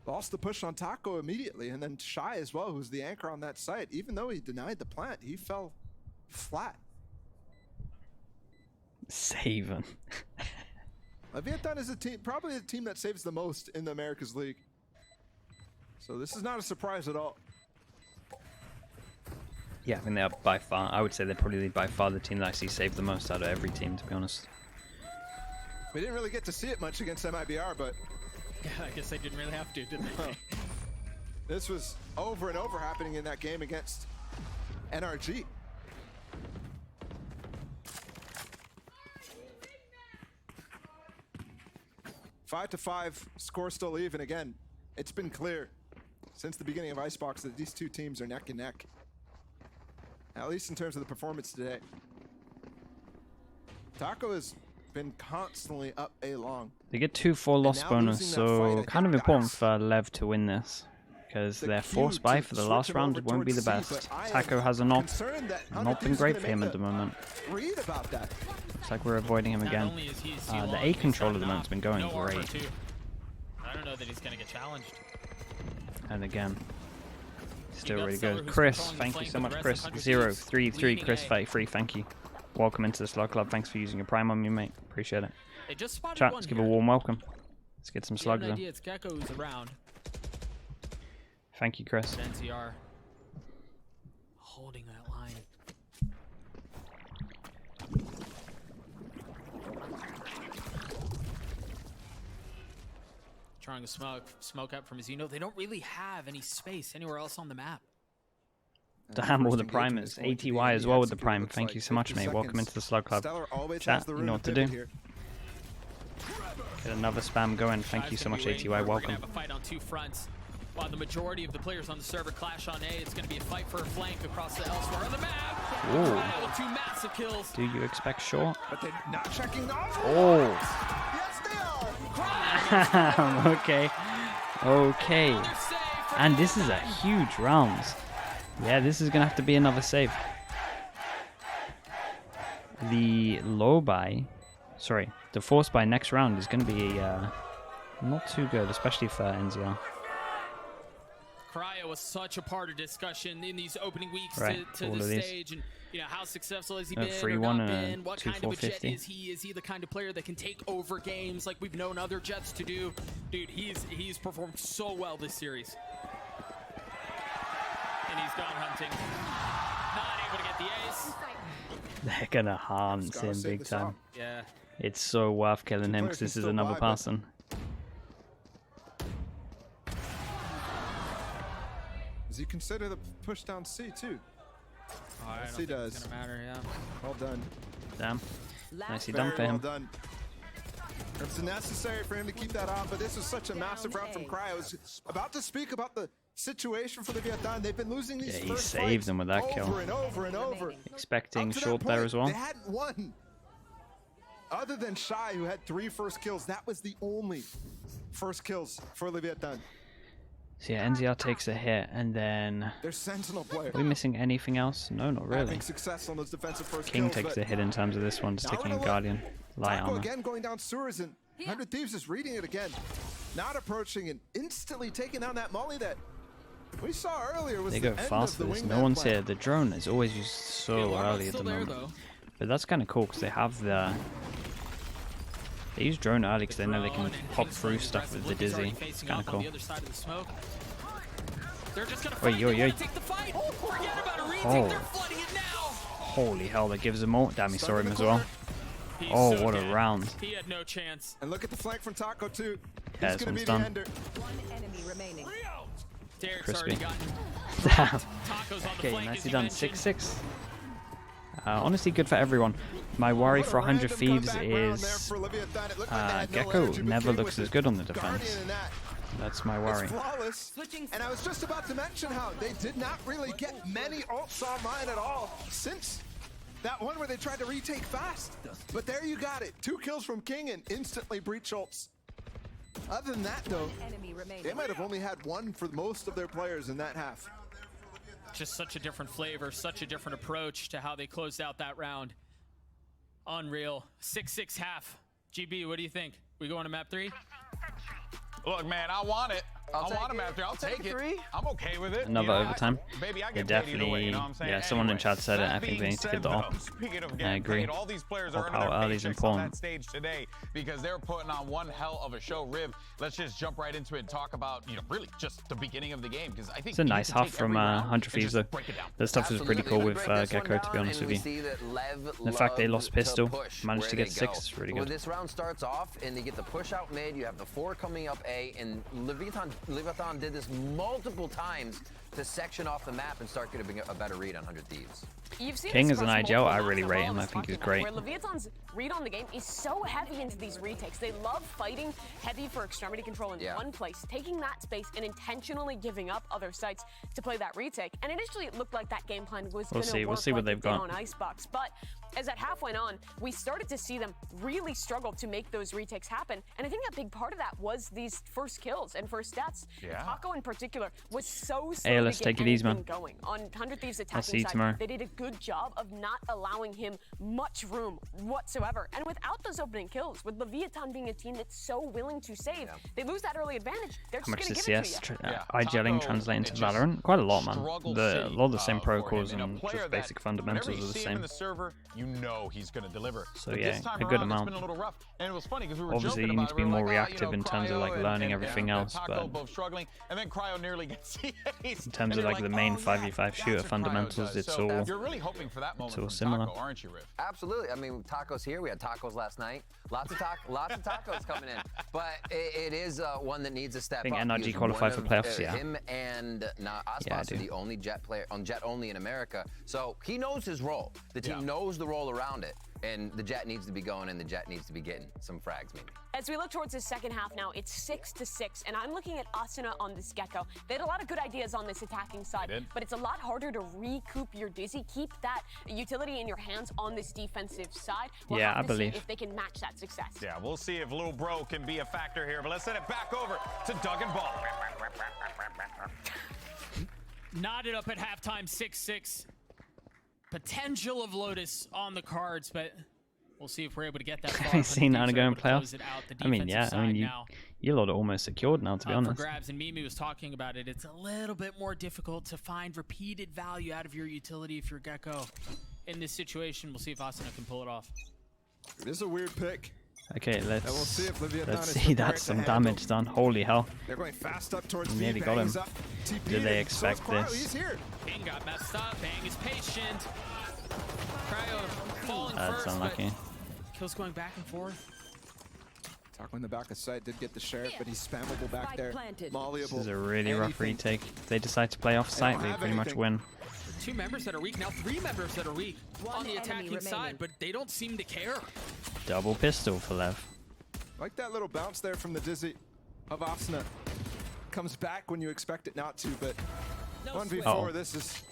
A: lost the push on Taco immediately, and then Shy as well, who's the anchor on that site. Even though he denied the plant, he fell flat.
B: Save him.
A: Leviathan is a team, probably the team that saves the most in the Americas League. So this is not a surprise at all.
B: Yeah, I think they are by far. I would say they're probably by far the team that actually saved the most out of every team, to be honest.
A: We didn't really get to see it much against MIBR, but
C: Yeah, I guess they didn't really have to, did they?
A: this was over and over happening in that game against NRG. Five to 5, score still even. Again, it's been clear since the beginning of Icebox that these two teams are neck and neck. At least in terms of the performance today. Taco has been constantly up A long.
B: They get 2-4 loss
A: now
B: bonus,
A: losing that
B: so
A: fight, I
B: kind of
A: think
B: important
A: that's
B: for LEV to win this. Because
A: the
B: their
A: cue
B: force buy
A: to
B: for the
A: switch
B: last
A: it
B: round
A: over
B: won't be the
A: towards C,
B: best.
A: but I am
B: Taco has an op,
A: concerned that
B: not been
A: 100
B: great
A: is
B: for him
A: gonna
B: at the moment.
A: read about that.
B: Looks like we're avoiding him
C: Not
B: again.
C: only is he
B: The
C: C-long,
B: A
C: he's
B: control at the
C: starting
B: moment's
C: off
B: been going
C: no armor,
B: great.
C: too. I don't know that he's going to get challenged.
B: And again, still
C: got
B: really
C: Stellar
B: good.
C: who's
B: Chris,
C: controlling the
B: thank you
C: flank
B: so
C: with
B: much,
C: the rest
B: Chris.
C: of 100
B: 0,
C: Thieves
B: 3, 3,
C: leading
B: Chris
C: A.
B: 33, thank you. Welcome into the Slug Club. Thanks for using your Prime on me, mate. Appreciate it.
C: They just spotted
B: Chat,
C: one
B: let's give
C: here.
B: a warm welcome. Let's get some
C: You have
B: slugs
C: an
B: in.
C: idea it's Gecko who's around.
B: Thank you, Chris.
C: NCR holding that line. Trying to smoke out from Zeno. They don't really have any space anywhere else on the map.
B: Damn, all
A: First
B: the
A: engagement
B: primers.
A: is going to be
B: ATY as well with the
A: executed,
B: prime.
A: looks
B: Thank
A: like
B: you so much,
A: 50
B: mate. Welcome
A: seconds.
B: into the Slug Club.
A: Stellar always
B: Chat,
A: has the
B: you
A: room
B: know what to
A: pivot
B: do.
A: here.
B: Get another spam going. Thank
C: Shy's
B: you so
C: gonna
B: much,
C: be waiting
B: ATY.
C: for it. We're
B: Welcome.
C: gonna have a fight on two fronts. While the majority of the players on the server clash on A, it's going to be a fight for a flank across the elsewhere on the map.
B: Ooh.
C: Cryo with 2 massive kills.
B: Do you expect short?
A: But they're not checking off.
B: Oh.
A: Yes, they are.
B: Okay. Okay.
C: Another save for
B: And this is a huge round. Yeah, this is going to have to be another save. The low buy, sorry, the force buy next round is going to be not too good, especially for NZR.
C: Cryo was such a part of discussion in these opening weeks
B: Right,
C: to
B: all
C: the
B: of these.
C: stage, and you know how successful has he
B: A
C: been
B: 3-1
C: or not
B: and a
C: been? What kind of a jet
B: 2-4-50.
C: is he? Is he the kind of player that can take over games like we've known other jets to do? Dude, he's performed so well this series, and he's gone hunting, not able to get the ace.
B: They're going to harness
A: Gotta
B: him
A: save
B: big
A: this
B: time.
A: up.
C: Yeah,
B: It's so worth killing him
A: players
B: because this
A: can
B: is
A: still
B: another
A: buy, but-
B: person.
A: Does he consider the push down C too?
C: I
A: Yes,
C: don't
A: he
C: think it's
A: does.
C: gonna matter. Yeah.
A: Well done.
B: Damn.
D: Last
B: Nicely
A: Very
B: done for
A: well
B: him.
A: done. It's necessary for him to keep that off, but this was such a massive round from Cryo. I was about to speak about the situation for the Vietnam. They've been losing these
B: Yeah, he
A: first
B: saved
A: fights
B: them with that
A: over
B: kill.
A: and over and over.
B: Expecting
A: Up to that
B: short there
A: point,
B: as well.
A: They hadn't won. Other than Shy, who had 3 first kills, that was the only first kills for Leviathan.
B: So yeah, NZR takes a hit, and then
A: Their Sentinel player
B: are we missing anything else? No, not really.
A: having success on those defensive first
B: King
A: kills.
B: takes
A: but
B: a hit in terms of this one,
A: now we're
B: sticking
A: gonna
B: a
A: look.
B: Guardian. Light
A: Taco
B: armor.
A: again going down sewers, and 100 Thieves is reading it again. Not approaching and instantly taking down that molly that we saw earlier was
B: They
A: the
B: go
A: end
B: fast
A: of the
B: for this.
A: wingman
B: No one's
A: plan.
B: here. The drone is always used
C: Yeah,
B: so
C: Warlock's
B: early at
C: still
B: the
C: there,
B: moment.
C: though.
B: But that's kind of cool because they have the. They use drone early because they know they can
C: Drone and
B: pop
C: King's
B: through
C: playing
B: stuff
C: aggressive.
B: with the
C: Lippy's already
B: dizzy. It's
C: facing
B: kind
C: off
B: of
C: on
B: cool.
C: the other side of the smoke. They're just gonna
B: Oi,
C: fight.
B: oi,
C: They wanna
B: oi.
C: take the fight. Forget about a retake.
B: Oh.
C: They're flooding it now.
B: Holy hell, that gives them more. Damn, he saw
A: Stuck in
B: him
A: the
B: as well.
A: corner.
C: He's
B: Oh,
C: so
B: what a
C: dead.
B: round.
C: He had no chance.
A: And look at the flank from Taco too.
B: Yeah,
A: He's
B: this
A: gonna
B: one's
A: be
B: done.
A: the ender.
D: One enemy remaining.
C: Derek's
B: Crispy.
C: already gotten
B: Damn.
C: Tacos on the
B: Okay,
C: flank, as
B: nicely
C: you
B: done.
C: mentioned.
B: 6-6. Honestly, good for everyone. My worry
A: What a
B: for 100
A: random
B: Thieves
A: comeback round there
B: is
A: for Leviathan. It looked like they had no
B: Gecko
A: energy, but
B: never
A: King
B: looks
A: with
B: as
A: the
B: good on the
A: Guardian
B: defense.
A: in that.
B: That's my worry.
A: It's flawless. And I was just about to mention how they did not really get many ults online at all since that one where they tried to retake fast. But there you got it. 2 kills from King and instantly breach ults. Other than that, though,
D: Enemy remaining.
A: they might have only had one for most of their players in that half.
C: Just such a different flavor, such a different approach to how they closed out that round. Unreal. 6-6 half. GB, what do you think? We going to map 3?
E: Look, man, I want it. I want him after. I'll take it. I'm okay with it.
B: Another overtime.
E: Baby, I
B: Yeah,
E: get paid either way,
B: definitely.
E: you know what I'm saying?
B: Yeah, someone in
E: Anyway,
B: chat said it. I
E: that
B: think they
E: being
B: need to get
E: said,
B: the
E: though,
B: op.
E: speaking of
B: I
E: getting
B: agree.
E: paid, all these players
B: Op
E: are
B: how
E: earning
B: early
E: their
B: is
E: paychecks on
B: important.
E: that stage today because they're putting on one hell of a show. Riv, let's just jump right into it and talk about, really just the beginning of the game, because I think
B: It's a nice half from 100 Thieves though. The stuff was pretty cool with Gecko, to be honest with you. The fact they lost pistol, managed to get 6 is really
F: When
B: good.
F: this round starts off and they get the push out mid, you have the 4 coming up A, and Leviathan did this multiple times to section off the map and start getting a better read on 100 Thieves.
G: You've seen
B: King
G: this
B: as an
G: across
B: IGL,
G: multiple
B: I
G: maps
B: really
G: that
B: rate
G: Roland
B: him. I
G: was
B: think he's
G: talking
B: great.
G: about, Where Leviathan's read on the game is so heavy into these retakes. They love fighting heavy for extremity control in one place, taking that space and intentionally giving up other sites to play that retake. And initially it looked like that game plan was going to work.
B: We'll see what they've got
G: on Icebox, but as that half went on, we started to see them really struggle to make those retakes happen. And I think a big part of that was these first kills and first stats. Taco in particular was so slow
B: let's
G: to get
B: take it easy, man.
G: going. On 100 Thieves
B: see
G: attacking
B: you
G: side,
B: tomorrow.
G: they did a good job of not allowing him much room whatsoever. And without those opening kills, with Leviathan being a team that's so willing to save, they lose that early advantage. They're
B: How
G: just
B: much
G: going
B: does
G: to give it
B: CS
G: to you.
B: IGLing translate into Valorant? Quite a lot, man. A lot of the same protocols and just basic fundamentals are the same.
E: The server, he's going to deliver.
B: So yeah, a good amount.
E: It's been a little rough. And it was funny because we were
B: Obviously, you need to be more reactive in terms of like learning everything else, but
E: both struggling, and then Cryo nearly gets CA'd.
B: in terms of like the main 5v5 shooter fundamentals, it's all
E: You're really hoping for that moment
B: all
E: from
B: similar.
E: Taco, aren't you, Riv?
F: Absolutely. I mean, tacos here. We had tacos last night. Lots of tacos coming in. But it is one that needs a step
B: I think
F: up.
B: NRG
F: He's
B: qualified
F: one
B: for
F: of,
B: playoffs, yeah.
F: Him and Aspas
B: Yeah, I
F: are
B: do.
F: the only Jet player on Jet only in America. So he knows his role. The team knows the role around it. And the Jet needs to be going, and the Jet needs to be getting some frags, maybe.
G: As we look towards the second half now, it's 6-6, and I'm looking at Asuna on this Gecko. They had a lot of good ideas on this attacking side, but it's a lot harder to recoup your Dizzy, keep that utility in your hands on this defensive side. We'll
B: Yeah,
G: have
B: I
G: to see
B: believe.
G: if they can match that success.
E: Yeah, we'll see if Lil Bro can be a factor here, but let's send it back over to Doug and Ball.
C: Knotted up at halftime, 6-6. Potential of Lotus on the cards, but we'll see if we're able to get that far.
B: Have you seen Ana go in
C: Close
B: playoffs?
C: it out. The
B: I mean,
C: defensive
B: yeah, I mean,
C: side now,
B: you lot are almost secured now, to be
C: for
B: honest.
C: grabs, and Mimi was talking about it. It's a little bit more difficult to find repeated value out of your utility if you're Gecko. In this situation, we'll see if Asuna can pull it off.
A: It is a weird pick.
B: Okay, let's
A: we'll see if Leviathan is
B: see
A: prepared
B: that's
A: to
B: some
A: handle.
B: damage done. Holy hell.
A: They're going fast up towards
B: Nearly
A: B.
B: got him.
A: Bang's up. TP
B: Did they
A: in. So
B: expect
A: is Cryo.
B: this?
A: He's here.
C: Bang got messed up. Bang is patient. Cryo falling
B: That's
C: first,
B: unlucky.
C: but kills going back and forth.
A: Taco in the back of sight did get the sheriff, but he's spammable back
D: Spike
A: there.
D: planted.
A: Malleable.
B: This is a really rough
A: Anything.
B: retake. If they decide to play off site,
A: don't
B: they
A: have
B: pretty much
A: anything.
B: win.
C: 2 members that are weak, now 3 members that are weak
D: One
C: on the
D: enemy
C: attacking side,
D: remaining.
C: but they don't seem to care.
B: Double pistol for Lev.
A: Like that little bounce there from the Dizzy of Asuna. Comes back when you expect it not to, but 1v4,
B: Oh.
A: this is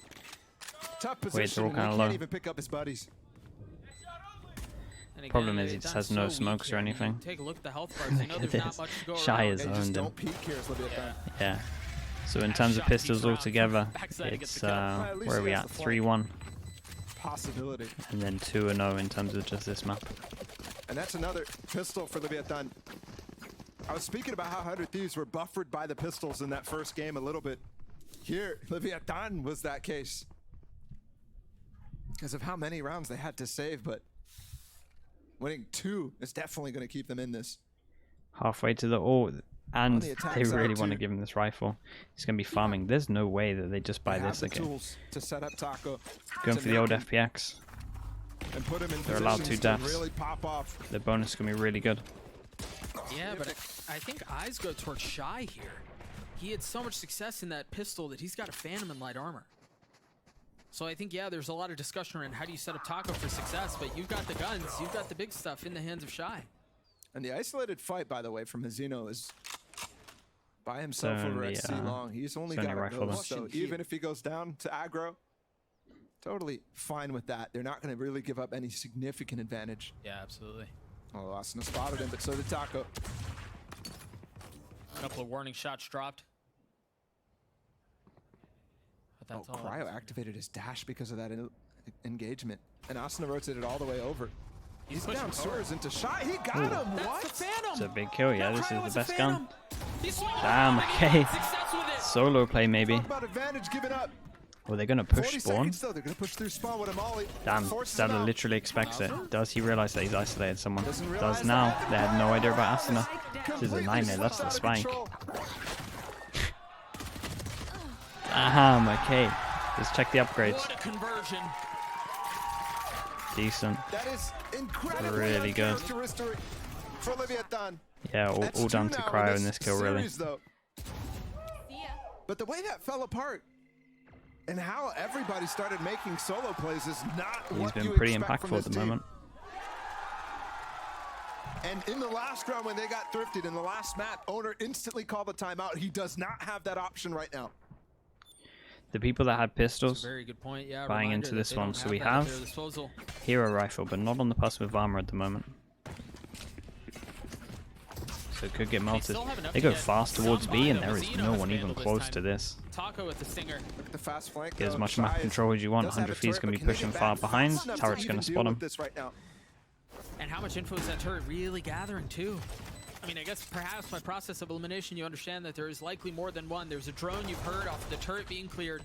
A: tough
B: they're
A: position.
B: all
A: And he
B: kinda
A: can't
B: low.
A: even pick up his buddies.
C: And again,
B: Problem is he
C: it's
B: just
C: not
B: has no
C: so
B: smokes
C: weak
B: or
C: here. You
B: anything.
C: Take a look at the health bars. I know
B: Look at
C: there's not
B: this.
C: much to go
B: Shy
C: around.
B: is
A: They just
B: owned him.
A: don't peek here, as Leviathan.
B: Yeah. So in terms of
C: Shot
B: pistols
C: keeps around.
B: altogether,
C: Backside to get
B: it's
C: the kill.
A: At least
B: where are
A: he
B: we
A: has
B: at?
A: the flank.
B: 3-1,
A: Possibility.
B: and then 2-0 in terms of just this map.
A: And that's another pistol for Leviathan. I was speaking about how 100 Thieves were buffered by the pistols in that first game a little bit. Here, Leviathan was that case. Because of how many rounds they had to save, but winning 2 is definitely going to keep them in this.
B: Halfway to the and
A: the attack
B: they
A: side
B: really want to
A: too.
B: give him this rifle. He's going to be farming. There's no way that they just buy
A: They have
B: this.
A: the
B: Okay,
A: tools to set up Taco.
B: going
A: to
B: for the old
A: make him-
B: FPX.
A: And put him in
B: They're allowed
A: positions
B: 2
A: to
B: deaths.
A: really pop off.
B: The bonus is going to be really good.
C: Yeah, but I think eyes go towards Shy here. He had so much success in that pistol that he's got a Phantom in light armor. So I think, yeah, there's a lot of discussion around how do you set up Taco for success, but you've got the guns, you've got the big stuff in the hands of Shy.
A: And the isolated fight, by the way, from Hazino is by himself over
B: only,
A: at C long. He's only
B: it's
A: got
B: only
A: a
B: rifle
A: ghost,
B: though.
A: so even if he goes down to aggro, totally fine with that. They're not going to really give up any significant advantage.
C: Yeah, absolutely.
A: Oh, Asuna spotted him, but so did Taco.
C: A couple of warning shots dropped. But that's
A: Oh,
C: all.
A: Cryo activated his dash because of that engagement. And Asuna rotated all the way over. He's
C: pushing
A: down
C: forward.
A: sewers into Shy. He got him.
C: That's
A: What?
C: the Phantom!
B: It's a big kill. Yeah,
C: Now
B: this
C: Cryo
B: is
C: has
B: the
C: a
B: best gun.
C: Phantom. He's swinging.
B: Damn, okay.
C: Success with it.
B: Solo play maybe.
A: Talk about advantage given up.
B: Well, they're gonna push
A: 40
B: spawn.
A: seconds though. They're gonna push through spawn with a molly.
B: Damn,
A: Forces them
B: Stella
A: out.
B: literally expects it. Does he realize that he's isolated someone?
A: Doesn't
B: Does
A: realize
B: now.
A: that.
B: They had no idea about Asuna. This is a
A: Completely
B: nightmare. That's the
A: slipped out of
B: spike.
A: control.
B: Damn, okay. Let's check the upgrades.
C: What a conversion.
B: Decent.
A: That is incredibly
B: Really good.
A: uncharacteristic for Leviathan.
B: Yeah,
A: That's
B: all down
A: two
B: to
A: now
B: Cryo in this kill, really.
A: series, though. But the way that fell apart and how everybody started making solo plays is not
B: He's
A: what
B: been
A: you
B: pretty
A: expect from
B: impactful at
A: this
B: the
A: team.
B: moment.
A: And in the last round when they got thrifted in the last map, Owner instantly called the timeout. He does not have that option right now.
B: The people that had pistols,
C: Very good point. Yeah.
B: Buying
C: reminder
B: into
C: that
B: this
C: they
B: one.
C: don't
B: So we
C: that at
B: have
C: their disposal.
B: hero rifle, but not on the passive of armor at the moment. So it could get melted.
C: still have enough
B: They
C: to
B: go
C: get
B: fast towards
C: some
B: B, and
C: buy
B: there
C: of
B: is
C: Mazino
B: no
C: has
B: one even
C: failed this
B: close
C: time.
B: to this.
C: Taco with the stinger.
A: Look at the fast flank.
B: Get as
A: though.
B: much
A: Shy
B: map
A: is-
B: control as you want.
A: does have a
B: 100 feet's
A: turret,
B: gonna
A: but
B: be
A: can they
B: pushing
A: get
B: far
A: back
B: behind.
A: fast enough to
B: Turret's
A: even
B: gonna
A: deal
B: spot
A: with
B: him.
A: this right now?
C: And how much info is that turret really gathering too? I mean, I guess perhaps by process of elimination, you understand that there is likely more than one. There's a drone you've heard off the turret being cleared.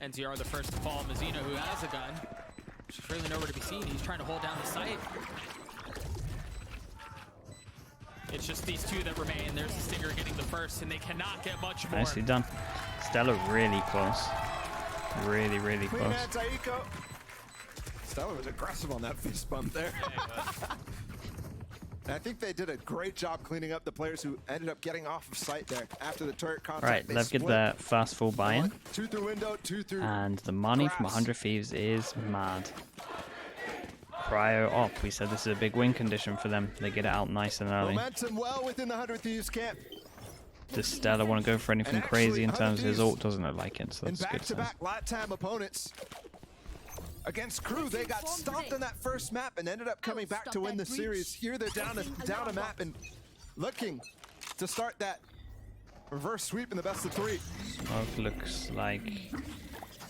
C: NTR the first to fall. Mazino, who has a gun, which is really nowhere to be seen. He's trying to hold down the site. It's just these two that remain. There's the stinger getting the first, and they cannot get much more.
B: Nicely done. Stella really close. Really, really
A: Clean
B: close.
A: man, Taiko. Stella was aggressive on that fist bump there. And I think they did a great job cleaning up the players who ended up getting off of site there after the turret contact.
B: Right,
A: They
B: let's get
A: split.
B: the fast full buy-in.
A: 2 through window, 2 through.
B: And the money from
A: grass.
B: 100 Thieves is mad. Cryo op. We said this is a big win condition for them. They get it out nice and early.
A: Momentum well within the 100 Thieves camp.
B: Does Stella want to go for anything
A: And
B: crazy in
A: actually,
B: terms of his
A: 100
B: ult? Doesn't look like it, so
A: And
B: that's good sense.
A: back-to-back lat time opponents. Against Crew, they got stomped on that first map and ended up coming back to win the series. Here they're down a map and looking to start that reverse sweep in the best of 3.
B: Smoke looks like...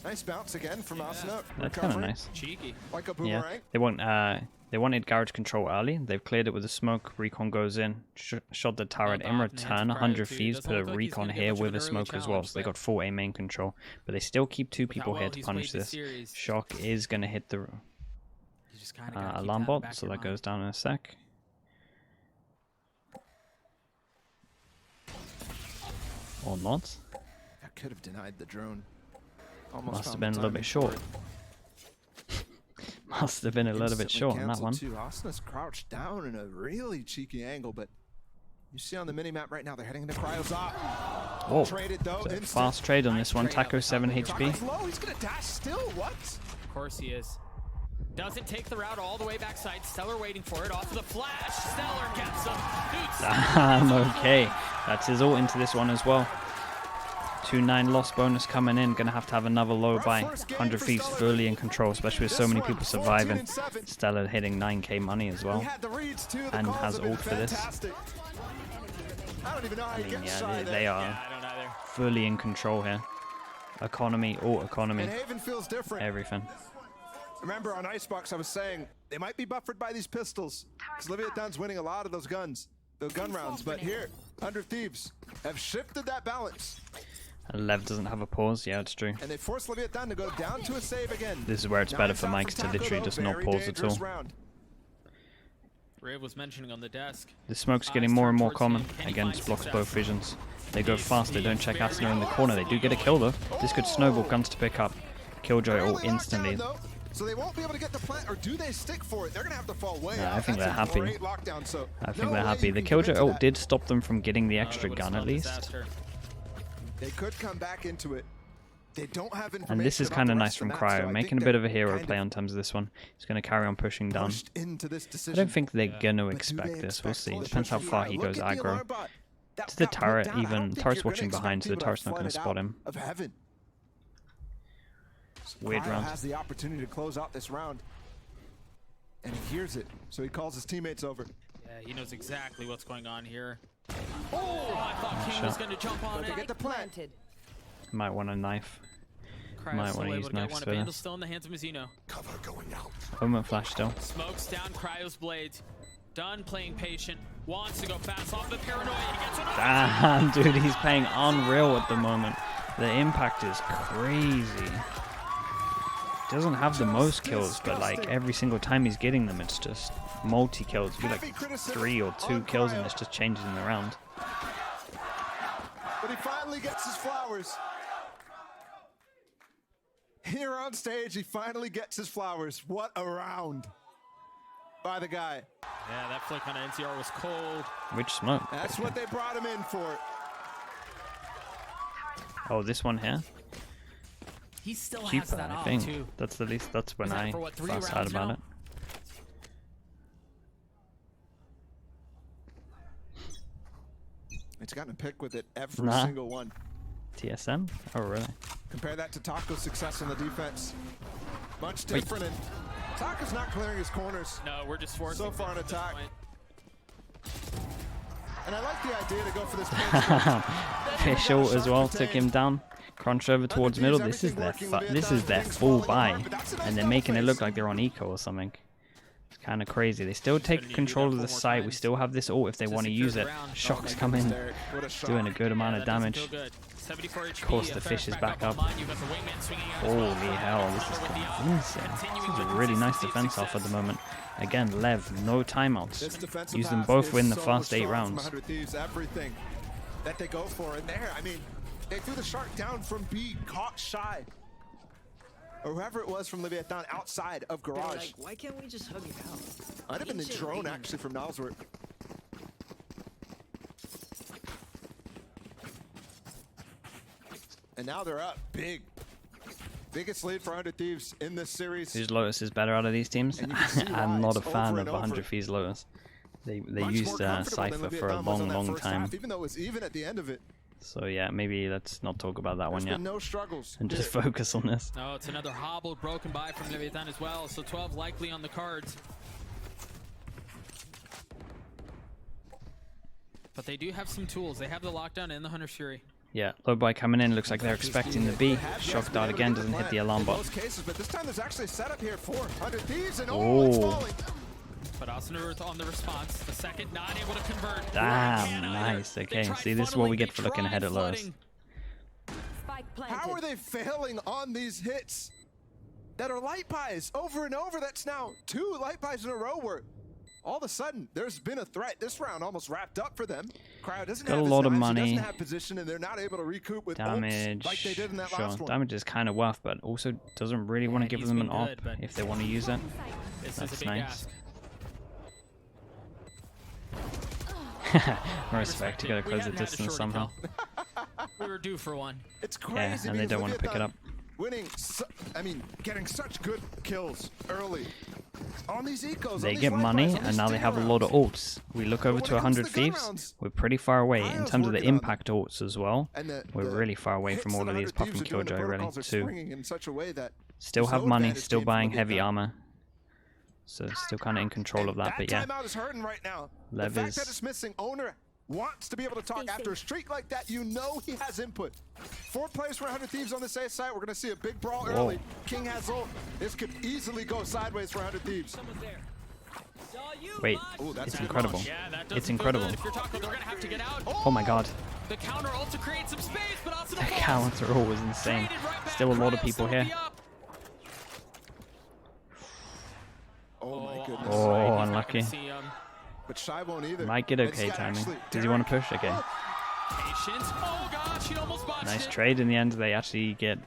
A: Nice bounce again from Asuna.
B: That's kind of nice.
C: Cheeky.
A: Like a
B: Yeah,
A: boomerang.
B: they wanted garage control early. They've cleared it with the smoke. Recon goes in, shot the turret in return. 100 Thieves put a recon here with a smoke as well, so they got full A main control. But they still keep 2 people here to punish this. Shock is going to hit the
C: You just kinda gotta keep
B: alarm
C: that in the back
B: bot,
C: of
B: so
C: your
B: that
C: mind.
B: goes down in a sec. Or not.
A: That could have denied the drone. Almost
B: Must have
A: found
B: been a
A: the
B: little bit
A: timing
B: short.
A: for it.
B: Must have been a little bit
A: Instantly
B: short on that one.
A: canceled too. Asuna's crouched down in a really cheeky angle, but you see on the mini-map right now, they're heading into Cryo's op.
B: Whoa.
A: Traded though.
B: It's a
A: instant.
B: fast trade on this one.
C: trade up
B: Taco
C: the top
B: 7
C: of the
B: HP.
A: Cryo's low. He's gonna dash still. What?
C: Of course he is. Doesn't take the route all the way backside. Stellar waiting for it. Off of the flash. Stellar gets him.
B: Damn, okay. That's his ult into this one as well. 2-9 loss bonus coming in. Gonna have to have another low buy. 100 Thieves fully in control, especially with so many people surviving. Stella hitting 9k money as well.
A: He had the reads too. The
B: And
A: calls
B: has
A: have been
B: ult for this.
A: fantastic. I don't even know how
B: I
A: you
B: mean,
A: get
B: yeah,
A: shy
B: they
A: there.
B: are
C: I don't either.
B: fully in control here. Economy, ult economy,
A: And Haven feels different.
B: everything.
A: Remember on Icebox, I was saying they might be buffered by these pistols because Leviathan's winning a lot of those guns, the gun rounds. But here, 100 Thieves have shifted that balance,
B: And Lev doesn't have a pause. Yeah, it's true.
A: and they forced Leviathan to go down to a save again.
B: This is where it's better for Mike to
A: Taco,
B: literally
A: though,
B: just not
A: very
B: pause at
A: dangerous
B: all.
A: round.
C: Riv was mentioning on the desk.
B: The smoke's getting more and more common. Again, just blocks both visions. They go fast, they don't check Asuna in the corner. They do get a kill though. This could snowball, guns to pick up. Killjoy
A: Early
B: ult instantly.
A: lockdown, though, so they won't be able to get the plant, or do they stick for it? They're gonna have to fall way
B: Yeah,
A: out.
B: I think
A: That's
B: they're
A: a
B: happy.
A: great lockdown, so
B: I think
A: no
B: they're
A: way
B: happy.
A: you
B: The
A: can
B: Killjoy
A: commit to
B: ult
A: that.
B: did stop them from getting the
C: They
B: extra
C: would've
B: gun
C: smelled
B: at least.
C: disaster.
A: They could come back into it. They don't have information.
B: And this is
A: about
B: kind
A: the
B: of
A: rest
B: nice
A: of
B: from
A: the map, so I
B: Cryo,
A: think
B: making a
A: they're
B: bit of a hero
A: kind
B: play on terms of this one. He's going to carry on pushing down.
A: pushed into this
B: I
A: decision.
B: don't think they're going to
A: But do
B: expect
A: they
B: this. We'll
A: expect
B: see.
A: full
B: Depends how
A: push from
B: far
A: Cryo?
B: he
A: Look
B: goes
A: at the
B: aggro.
A: alarm bot. That
B: To the
A: got put
B: turret,
A: down. I don't
B: even
A: think
B: turret's
A: you're gonna
B: watching
A: expect
B: behind, so the
A: people to
B: turret's not
A: have
B: going to
A: flooded
B: spot
A: out
B: him.
A: Of heaven.
B: Weird
A: Cryo
B: round.
A: has the opportunity to close out this round, and he hears it, so he calls his teammates over.
C: Yeah, he knows exactly what's going on here. Oh, I thought King was
B: shot.
C: going to jump on
A: But they
C: it.
A: get the plant.
D: Planted.
B: Might want a knife.
C: Cryo's
B: might
C: still
B: wanna
C: able
B: use
C: to get
B: knives
C: one.
B: for
C: Vandal
B: this.
C: still in the hands of Mazino.
A: Cover going out.
B: Moment flash still.
C: Smokes down Cryo's blades. Done playing patient. Wants to go fast off the paranoia. He gets another.
B: Damn, dude, he's playing unreal at the moment. The impact is crazy. Doesn't have the most kills, but like every single time he's getting them, it's just multi-kills. It'd be like 3 or 2 kills and it's just changing the round.
A: But he finally gets his flowers. Here on stage, he finally gets his flowers. What a round by the guy.
C: Yeah, that flick on NCR was cold.
B: Which smoke?
A: That's what they brought him in for.
B: Oh, this one here?
C: He still has
B: Cheaper,
C: that
B: I
C: off
B: think.
C: too.
B: That's the least. That's when
C: Is that
B: I
C: for what, 3
B: first heard
C: rounds
B: about
C: now?
B: it.
A: He's gotten a pick with it every
B: Nah.
A: single one.
B: TSM? Oh, really?
A: Compare that to Taco's success on the defense. Much different. And Taco's not clearing his corners.
C: No, we're just forcing
A: So far
C: them
A: an
C: at this
A: attack.
C: point.
A: And I like the idea to go for this.
B: Official as well took him down. Crunch over towards middle. This is their full buy, and they're making it look like they're on eco or something. It's kind of crazy. They still take control of the site. We still have this ult if they want to use it. Shocks come in, doing a good amount of damage.
C: Of
B: course, the fish is back up. Holy hell, this is convincing. This is a really nice defense off at the moment. Again, LEV, no timeouts. Use them both win the first 8 rounds.
A: Everything that they go for in there. I mean, they threw the shark down from B, caught Shy. Or whoever it was from Leviathan outside of garage.
H: Like, why can't we just hug it out?
A: Might have been the drone actually from Nalsworth. And now they're up big. Biggest lead for 100 Thieves in this series.
B: Whose Lotus is better out of these teams? I'm not a fan of 100 Thieves Lotus. They used Cypher for a long time.
A: Even though it was even at the end of it.
B: So yeah, maybe let's not talk about that one yet.
A: No struggles.
B: And just focus on this.
C: No, it's another hobbled, broken buy from Leviathan as well. So 12 likely on the cards. But they do have some tools. They have the lockdown and the Hunter's Fury.
B: Yeah, low buy coming in. Looks like they're expecting the B. Shock dart again doesn't hit the alarm bot.
A: But this time there's actually a setup here for 100 Thieves, and it's falling.
C: But Austin on the response. The second not able to convert.
B: Damn, nice. Okay, see, this is what we get for looking ahead at Lotus.
A: How are they failing on these hits that are light buys over and over? That's now 2 light buys in a row where all of a sudden there's been a threat. This round almost wrapped up for them. Cryo doesn't have
B: a lot of money.
A: Doesn't have position, and they're not able to recoup with
B: Damage.
A: like they did in that
B: Sure,
A: last one.
B: damage is kind of worth, but also doesn't really want to give them an op if they want to use it. That's nice. Respect, you gotta close the distance somehow.
C: We were due for one.
A: It's crazy.
B: Yeah, and they don't want to pick it up.
A: Winning, getting such good kills early on these ecos.
B: They get money, and now they have a lot of ults. We look over to 100 Thieves. We're pretty far away in terms of the impact ults as well. We're really far away from all of these Puff and Killjoy, really, too. Still have money, still buying heavy armor. So still kind of in control of that, but yeah. LEV is...
A: The fact that it's missing, owner wants to be able to talk after a streak like that. You know he has input. 4 players for 100 Thieves on this A side. We're going to see a big brawl early. King has ult. This could easily go sideways for 100 Thieves.
B: Wait, it's incredible. It's incredible. Oh my god.
C: The counter ult to create some space, but also
B: the counter ult was insane. Still a lot of people here.
A: Oh my goodness.
B: Oh, unlucky.
A: But Shy won't either.
B: Might get okay timing. Does he want to push? Okay.
C: Oh gosh, he almost botched
B: Nice
C: it.
B: trade in the end. They actually get...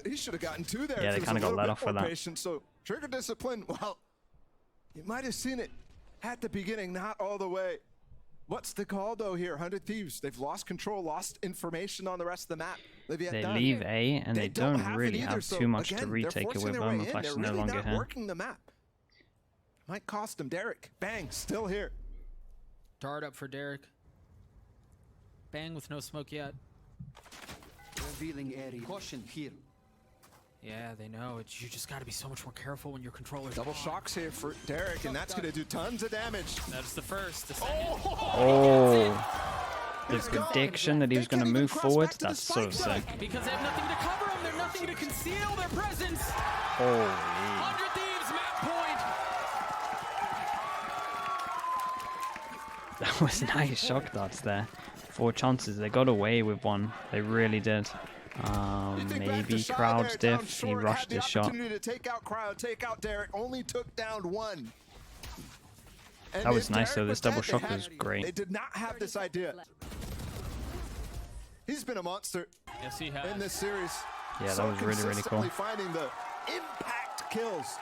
A: He should have gotten 2 there.
B: Yeah, they kind of got let off for that.
A: Patient. So trigger discipline, well, you might have seen it at the beginning, not all the way. What's the call though here? 100 Thieves. They've lost control, lost information on the rest of the map.
B: They leave A, and they don't really have too much to retake away. Burma Flash is no longer here.
A: Working the map. Might cost him. Derek, bang, still here.
C: Dart up for Derek. Bang with no smoke yet.
H: Revealing area. Caution here.
C: Yeah, they know. You just got to be so much more careful when your controller's
A: Double shocks here for Derek, and that's going to do tons of damage.
C: That's the first. The second.
B: Oh. The prediction that he was going to move forward, that's so sick.
C: Because they have nothing to cover them. There's nothing to conceal their presence.
B: Holy.
C: 100 Thieves, map point.
B: That was nice shock darts there. 4 chances. They got away with one. They really did. Maybe crowd's diff. He rushed his shot.
A: To take out Crowd, take out Derek, only took down 1. And
B: That was
A: if
B: nice
A: Derek
B: though. This
A: was
B: double
A: dead,
B: shock
A: they had-
B: was great.
A: They did not have this idea. He's been a monster
C: Yes, he has.
A: in this series.
B: Yeah, that
A: So
B: was really, really cool.
A: consistently finding the impact kills.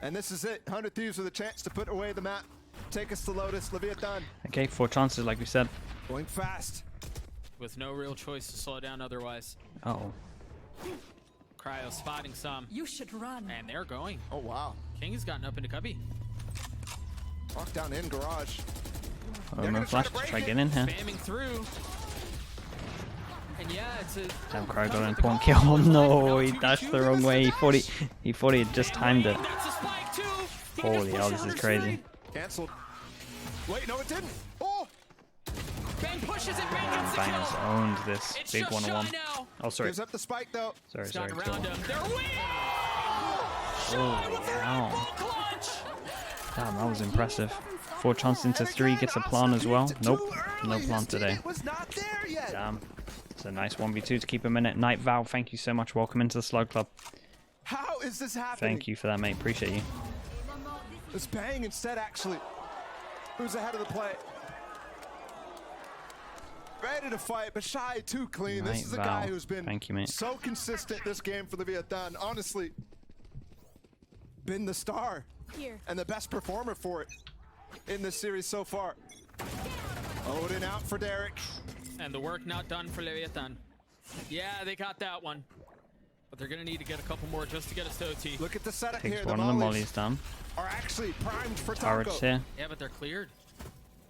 A: And this is it. 100 Thieves with a chance to put away the map. Take us to Lotus. Leviathan
B: Okay, 4 chances like we said.
A: going fast.
C: With no real choice to slow down otherwise.
B: Uh-oh.
C: Cryo spotting some.
D: You should run.
C: And they're going.
A: Oh, wow.
C: King has gotten up into cubby.
A: Lockdown in garage.
B: Oh, no flash to try getting in here.
C: Spamming through. And yeah, it's a...
B: Damn, Crow got an important kill. Oh no, he dashed the wrong way. He thought he had just timed it.
C: That's a spike too. He can
B: Holy
C: just
B: hell,
C: push
B: this is
C: under
B: crazy.
C: three.
A: Canceled. Wait, no, it didn't. Oh!
C: Bang pushes it. Bang gets the
B: Bang has
C: kill.
B: owned this
C: It's
B: big
C: just
B: 1-on-1.
C: Shy now.
B: Oh, sorry.
A: Gives up the spike, though.
B: Sorry,
C: It's
B: sorry.
C: gotten around him. They're winning.
B: Holy hell.
C: Full clutch.
B: Damn, that was impressive. 4 chances into 3, gets a plan as well. Nope, no plan today.
A: It was not there yet.
B: Damn. It's a nice 1v2 to keep him in it. Night Val, thank you so much. Welcome into the Slug Club.
A: How is this happening?
B: Thank you for that, mate. Appreciate you.
A: It's Bang instead, actually. Who's ahead of the play? Ready to fight, but Shy too clean.
B: Night
A: This is a
B: Val.
A: guy who's been
B: Thank you, mate.
A: so consistent this game for Leviathan. Honestly, been the star
D: Here.
A: and the best performer for it in this series so far. Odin out for Derek.
C: And the work not done for Leviathan. Yeah, they got that one. But they're going to need to get a couple more just to get us to OT.
A: Look at the setup
B: Takes
A: here.
B: one of the mollies down.
A: are actually primed for
B: Turrets
A: Taco.
B: here.
C: Yeah, but they're cleared.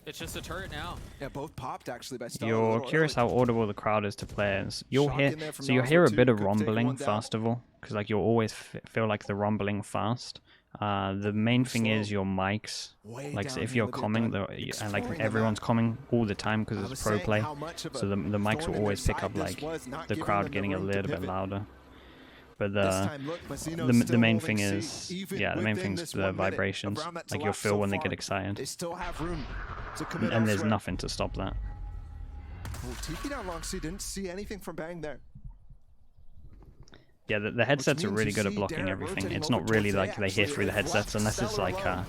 C: It's just a turret now.
A: Yeah, both popped actually by Stella.
B: You're curious how audible the crowd is to players. You'll
A: Shock
B: hear,
A: in there from
B: so you'll
A: Nalza
B: hear a
A: too.
B: bit of
A: Could take
B: rumbling
A: one down.
B: first of all, because like you'll always feel like the rumbling fast. The main thing is your mics.
A: Way
B: Like so
A: down
B: if
A: here,
B: you're
A: look at
B: coming,
A: that.
B: and
A: Exploring
B: like
A: the
B: everyone's
A: map.
B: coming all the time because
A: I
B: it's
A: was
B: pro
A: saying
B: play,
A: how much of a
B: so the mics
A: thorn
B: will
A: in their
B: always pick
A: side
B: up
A: this
B: like
A: was, not
B: the
A: giving
B: crowd
A: them the
B: getting a
A: room to
B: little bit
A: pivot.
B: louder. But
A: This time, look, Masino's
B: the
A: still
B: main
A: holding
B: thing
A: C,
B: is,
A: even
B: yeah, the main
A: within
B: thing's
A: this
B: the
A: 1 minute
B: vibrations.
A: around that's
B: Like you'll
A: elapsed
B: feel
A: so
B: when they
A: far.
B: get
A: They
B: excited,
A: still have room to commit
B: and there's
A: elsewhere.
B: nothing to stop that.
A: Oh, Tiki down long C didn't see anything from Bang there.
B: Yeah, the headsets are
A: means
B: really
A: you
B: good at
A: see
B: blocking
A: Derek
B: everything.
A: rotating
B: It's
A: over
B: not really
A: towards A,
B: like they hear
A: actually.
B: through the
A: They've
B: headsets
A: left
B: unless it's
A: Stella
B: like
A: alone.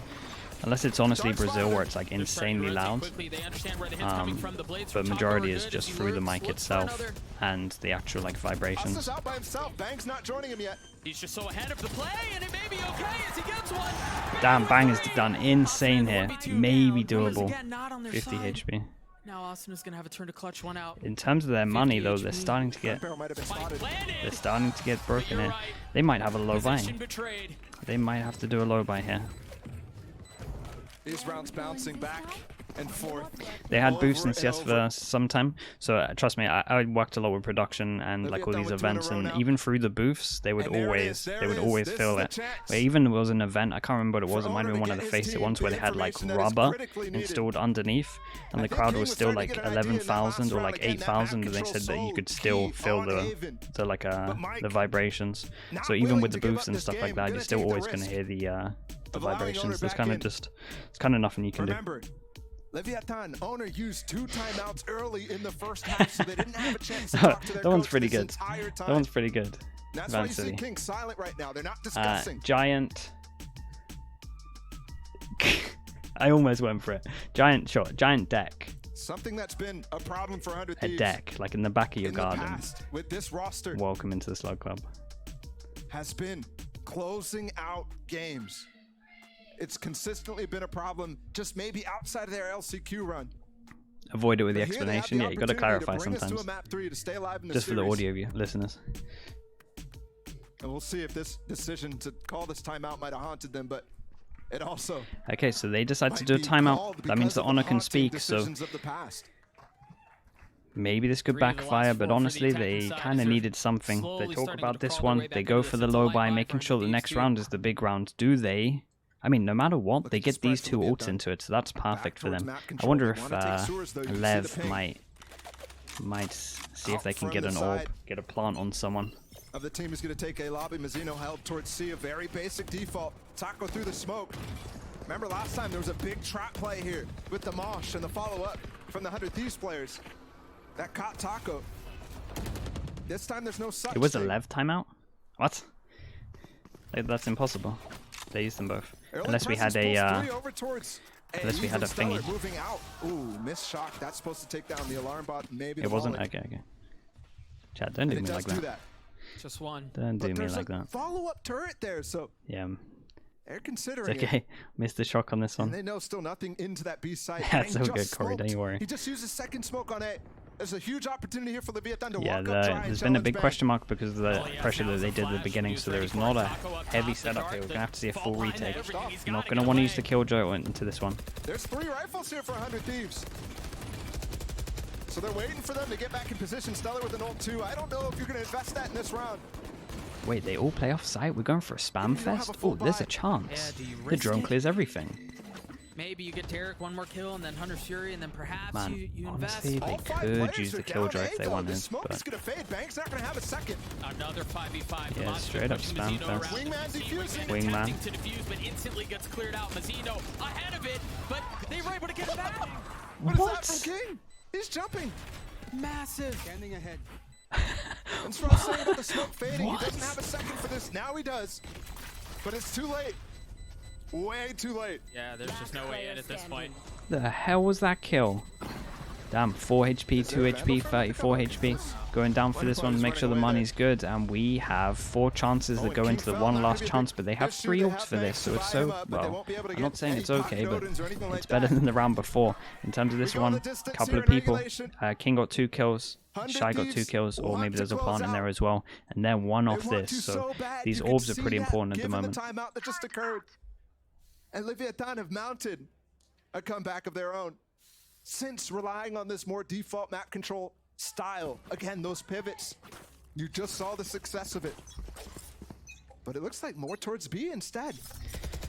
B: unless it's honestly
C: Dark
B: Brazil
C: spot.
B: where it's like
C: They're starting to
B: insanely
C: rotate
B: loud.
C: quickly. They understand where the hit's coming from. The blades
B: But
C: from
B: majority
C: Taco are
B: is
C: good
B: just
C: as he
B: through the
C: looks
B: mic
C: for
B: itself
C: another.
B: and the actual like vibrations.
A: Austin's out by himself. Bang's not joining him yet.
C: He's just so ahead of the play, and it may be okay as he gets one.
B: Damn, Bang has done insane here.
C: 1v2
B: Maybe
C: down. Noise
B: doable.
C: again, not on their
B: 50
C: side.
B: HP.
C: Now Austin is going to have a turn to clutch one out.
B: In terms of their money though,
C: 50
B: they're
C: HP.
B: starting to get
A: Barrel might have been
C: Spike
A: spotted.
C: planted.
B: they're starting to get broken
C: You're
B: here.
C: right.
B: They might have a low buy.
C: Position betrayed.
B: They might have to do a low buy here.
A: These rounds bouncing back and forth.
B: They had
A: Over
B: boosts in
A: and
B: CS
A: over.
B: for some time, so trust me, I worked a lot with production and like all
A: Leviathan
B: these
A: with two in a
B: events,
A: row
B: and
A: now.
B: even through the booths, they would
A: And there it
B: always
A: is, there
B: they would
A: it is.
B: always
A: This
B: feel
A: is
B: it.
A: the chance.
B: Where even there was an event, I can't remember what it was.
A: For
B: It might have
A: Owner
B: been one
A: to
B: of the
A: get his
B: Faceit
A: team
B: ones where
A: the
B: they had like
A: information that is
B: rubber
A: critically needed.
B: installed underneath, and
A: I
B: the
A: think
B: crowd
A: King
B: was
A: was
B: still
A: starting
B: like
A: to get an idea in that last
B: 11,000 or
A: round.
B: like
A: Again, that back
B: 8,000, and they
A: control
B: said that you
A: so
B: could still
A: key
B: feel
A: on
B: the
A: Haven.
B: like
A: But Mike,
B: the vibrations.
A: not
B: So even
A: willing
B: with
A: to
B: the
A: give
B: booths
A: up
B: and
A: this
B: stuff
A: game,
B: like that,
A: gonna
B: you're still
A: take the
B: always going to
A: risk
B: hear the
A: of allowing Owner
B: vibrations. There's
A: back
B: kind of
A: in.
B: just it's kind of nothing you can do.
A: Remember, Leviathan owner used 2 timeouts early in the first half, so they didn't have a chance to talk to their
B: That one's
A: coach
B: pretty
A: this
B: good.
A: entire time.
B: That one's pretty good.
A: That's why
B: Van
A: you see
B: City.
A: King silent right now. They're not discussing.
B: Giant. I almost went for it. Giant shot. Giant deck.
A: Something that's been a problem for 100
B: A
A: Thieves
B: deck, like in the back of your
A: in
B: garden.
A: the past with this roster
B: Welcome into the Slug Club.
A: has been closing out games. It's consistently been a problem, just maybe outside of their LCQ run.
B: Avoid it with the
A: But here they have
B: explanation.
A: the
B: Yeah, you got to
A: opportunity
B: clarify
A: bring us to
B: sometimes.
A: a map 3 to stay alive in the
B: Just for the
A: series.
B: audio view listeners.
A: And we'll see if this decision to call this timeout might have haunted them, but it also
B: Okay, so they decide to
A: might
B: do a
A: be
B: timeout.
A: called
B: That means
A: because
B: the
A: of
B: Honor can
A: haunting
B: speak. So
A: decisions of the past.
B: maybe this could
C: 3 of the
B: backfire,
C: last
B: but
C: 4 for the
B: honestly,
C: attacking
B: they
C: side
B: kind
C: as
B: of
C: they're
B: needed something. They
C: slowly
B: talk
C: starting to
B: about this
C: crawl their way
B: one. They
C: back
B: go
C: into
B: for
C: this.
B: the
C: It's a
B: low
C: live
B: buy,
C: buy
B: making
C: for
B: sure the
C: 100
B: next
C: Thieves
B: round is the big round. Do they? I mean, no matter what,
A: Look
B: they
A: at the
B: get
A: spread
B: these
A: from
B: 2
A: Leviathan.
B: ults into it, so that's perfect for
A: towards
B: them.
A: map
B: I
A: control.
B: wonder
A: They
B: if
A: wanna take Sewers, though. You can see the
B: Lev
A: ping.
B: might see if
A: Out
B: they can
A: from
B: get
A: the
B: an orb,
A: side.
B: get a plant on someone.
A: Of the team is going to take a lobby. Mazzino held towards C, a very basic default. Taco through the smoke. Remember last time there was a big trap play here with the Mosh and the follow-up from the 100 Thieves players that caught Taco. This time there's no such
B: It was a
A: thing.
B: LEV timeout? What? Like, that's impossible. They used them both.
A: Early
B: Unless we had
A: presence
B: a
A: pulls three over towards
B: unless we had a
A: Stellar
B: thingy.
A: moving out. Ooh, missed shock. That's supposed to take down the alarm bot. Maybe
B: It
A: the
B: wasn't?
A: volley.
B: Okay. Chat, don't do
A: It
B: me
A: does
B: like
A: do
B: that.
A: that.
C: Just one.
B: Don't do
A: But
B: me
A: there's
B: like
A: a
B: that.
A: follow-up turret there, so
B: Yeah.
A: they're
B: It's
A: considering it.
B: okay. Missed the shock on this
A: And
B: one.
A: they know still nothing into that B site.
B: Yeah, it's
A: Bang
B: all
A: just
B: good, Corey, don't
A: smoked.
B: you worry.
A: He just used his second smoke on A. There's a huge opportunity here for Leviathan to
B: Yeah,
A: walk up, try and
B: there's been a
A: challenge
B: big
A: Bang.
B: question mark because of the
C: Oh, yeah,
B: pressure
C: now
B: that
C: it's
B: they
C: a
B: did at the
C: flash.
B: beginning,
C: He's
B: so
C: ready
B: there's
C: for
B: not a
C: Taco up
B: heavy
C: top, the
B: setup
C: dark,
B: here. We're
C: the
B: going to have to see a
C: fault
B: full
C: line,
B: retake.
C: everything he's
B: I'm not
C: gotta
B: going to
C: get
B: want to
C: away.
B: use the Killjoy into this one.
A: There's 3 rifles here for 100 Thieves. So they're waiting for them to get back in position. Stellar with an ult 2. I don't know if you're going to invest that in this round.
B: Wait, they all play off site? We're going for a spam
A: You don't have
B: fest?
A: a full
B: Oh, there's
A: buy.
B: a chance.
C: Yeah, do you
B: The
C: risk
B: drone
C: it?
B: clears everything.
C: Maybe you get Derek one more kill and then Hunter's Fury and then perhaps
B: Man,
C: you
B: honestly,
C: invest.
B: they
A: All 5
B: could
A: players
B: use
A: are
B: the
A: down
B: Killjoy
A: A,
B: if they
A: though.
B: wanted,
A: The smoke is
B: but
A: going to fade. Bang's not going to have a second.
C: Another 5v5.
B: Yeah,
C: Demonstrative
B: straight up
C: pushing
B: spam
C: Mazzino
B: fest.
C: around.
A: Wingman defusing.
B: Wingman.
C: Attempting to defuse, but instantly gets cleared out. Mazzino ahead of it, but they were able to get it back.
A: What is that from King? He's jumping.
C: Massive.
H: Standing ahead.
A: And Stroll saying about the smoke fading.
B: What?
A: He doesn't have a second for this. Now he does. But it's too late. Way too late.
C: Yeah, there's just no way in at this point.
B: The hell was that kill? Damn, 4 HP, 2
A: there a
B: HP,
A: vandal frag?
B: 34 HP. Going down for this one, make sure the money's good. And we have 4 chances that go into the one last chance, but they have 3 ults for this, so it's so, well, I'm not saying it's okay, but it's better than the round before. In terms of this one, a couple of people. King got 2 kills, Shy got 2 kills, or maybe there's a plant in there as well. And they're one off this, so these orbs are pretty important at the moment.
A: Given the timeout that just occurred. And Leviathan have mounted a comeback of their own. Since relying on this more default map control style. Again, those pivots. You just saw the success of it. But it looks like more towards B instead.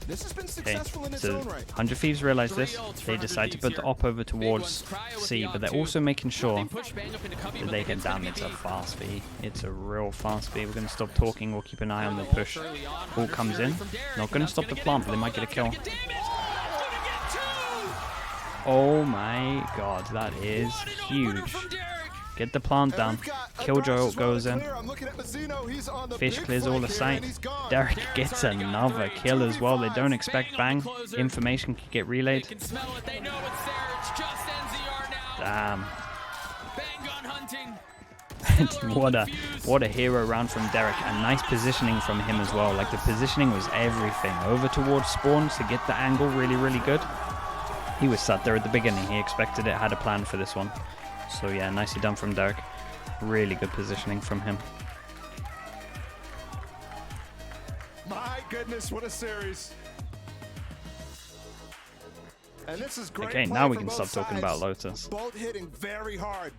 A: This has been
B: Okay,
A: successful in its
B: so
A: own right.
B: 100 Thieves realize this.
C: 3 ults for
B: They
C: 100
B: decide to
C: Thieves
B: put the
C: here.
B: op over
C: Big
B: towards
C: ones. Cryo with
B: C,
C: the
B: but they're
C: op too.
B: also making sure
C: They push Bang up into Cubby,
B: that
C: but
B: they can,
C: it's gonna
B: damn,
C: be
B: it's a
C: B.
B: fast B. It's a real fast B. We're going to stop talking. We'll keep an eye on the push.
C: Early on,
B: Ball
C: Hunter's
B: comes
C: Fury
B: in.
C: from Derek,
B: Not
C: and
B: going to
C: that's
B: stop the
C: gonna
B: plant,
C: get
B: but they might get a kill.
C: info, that's gonna get damage. It's gonna get 2.
B: Oh my god, that is
C: What an opener
B: huge.
C: from Derek.
B: Get the plant down. Killjoy ult goes in. Fish clears all the site. Derek gets another kill as well. They don't expect Bang. Information could get
C: They
B: relayed.
C: can smell it. They know it's there. It's just NZR now.
B: Damn.
C: Bang gun hunting.
B: what a hero round from Derek, and nice positioning from him as well. Like, the positioning was everything. Over towards spawn to get the angle really good. He was sat there at the beginning. He expected it, had a plan for this one. So yeah, nicely done from Derek. Really good positioning from him.
A: My goodness, what a series. And this is great.
B: Okay,
A: play
B: now we
A: from
B: can
A: both
B: stop talking about
A: sides.
B: Lotus.
A: Both hitting very hard.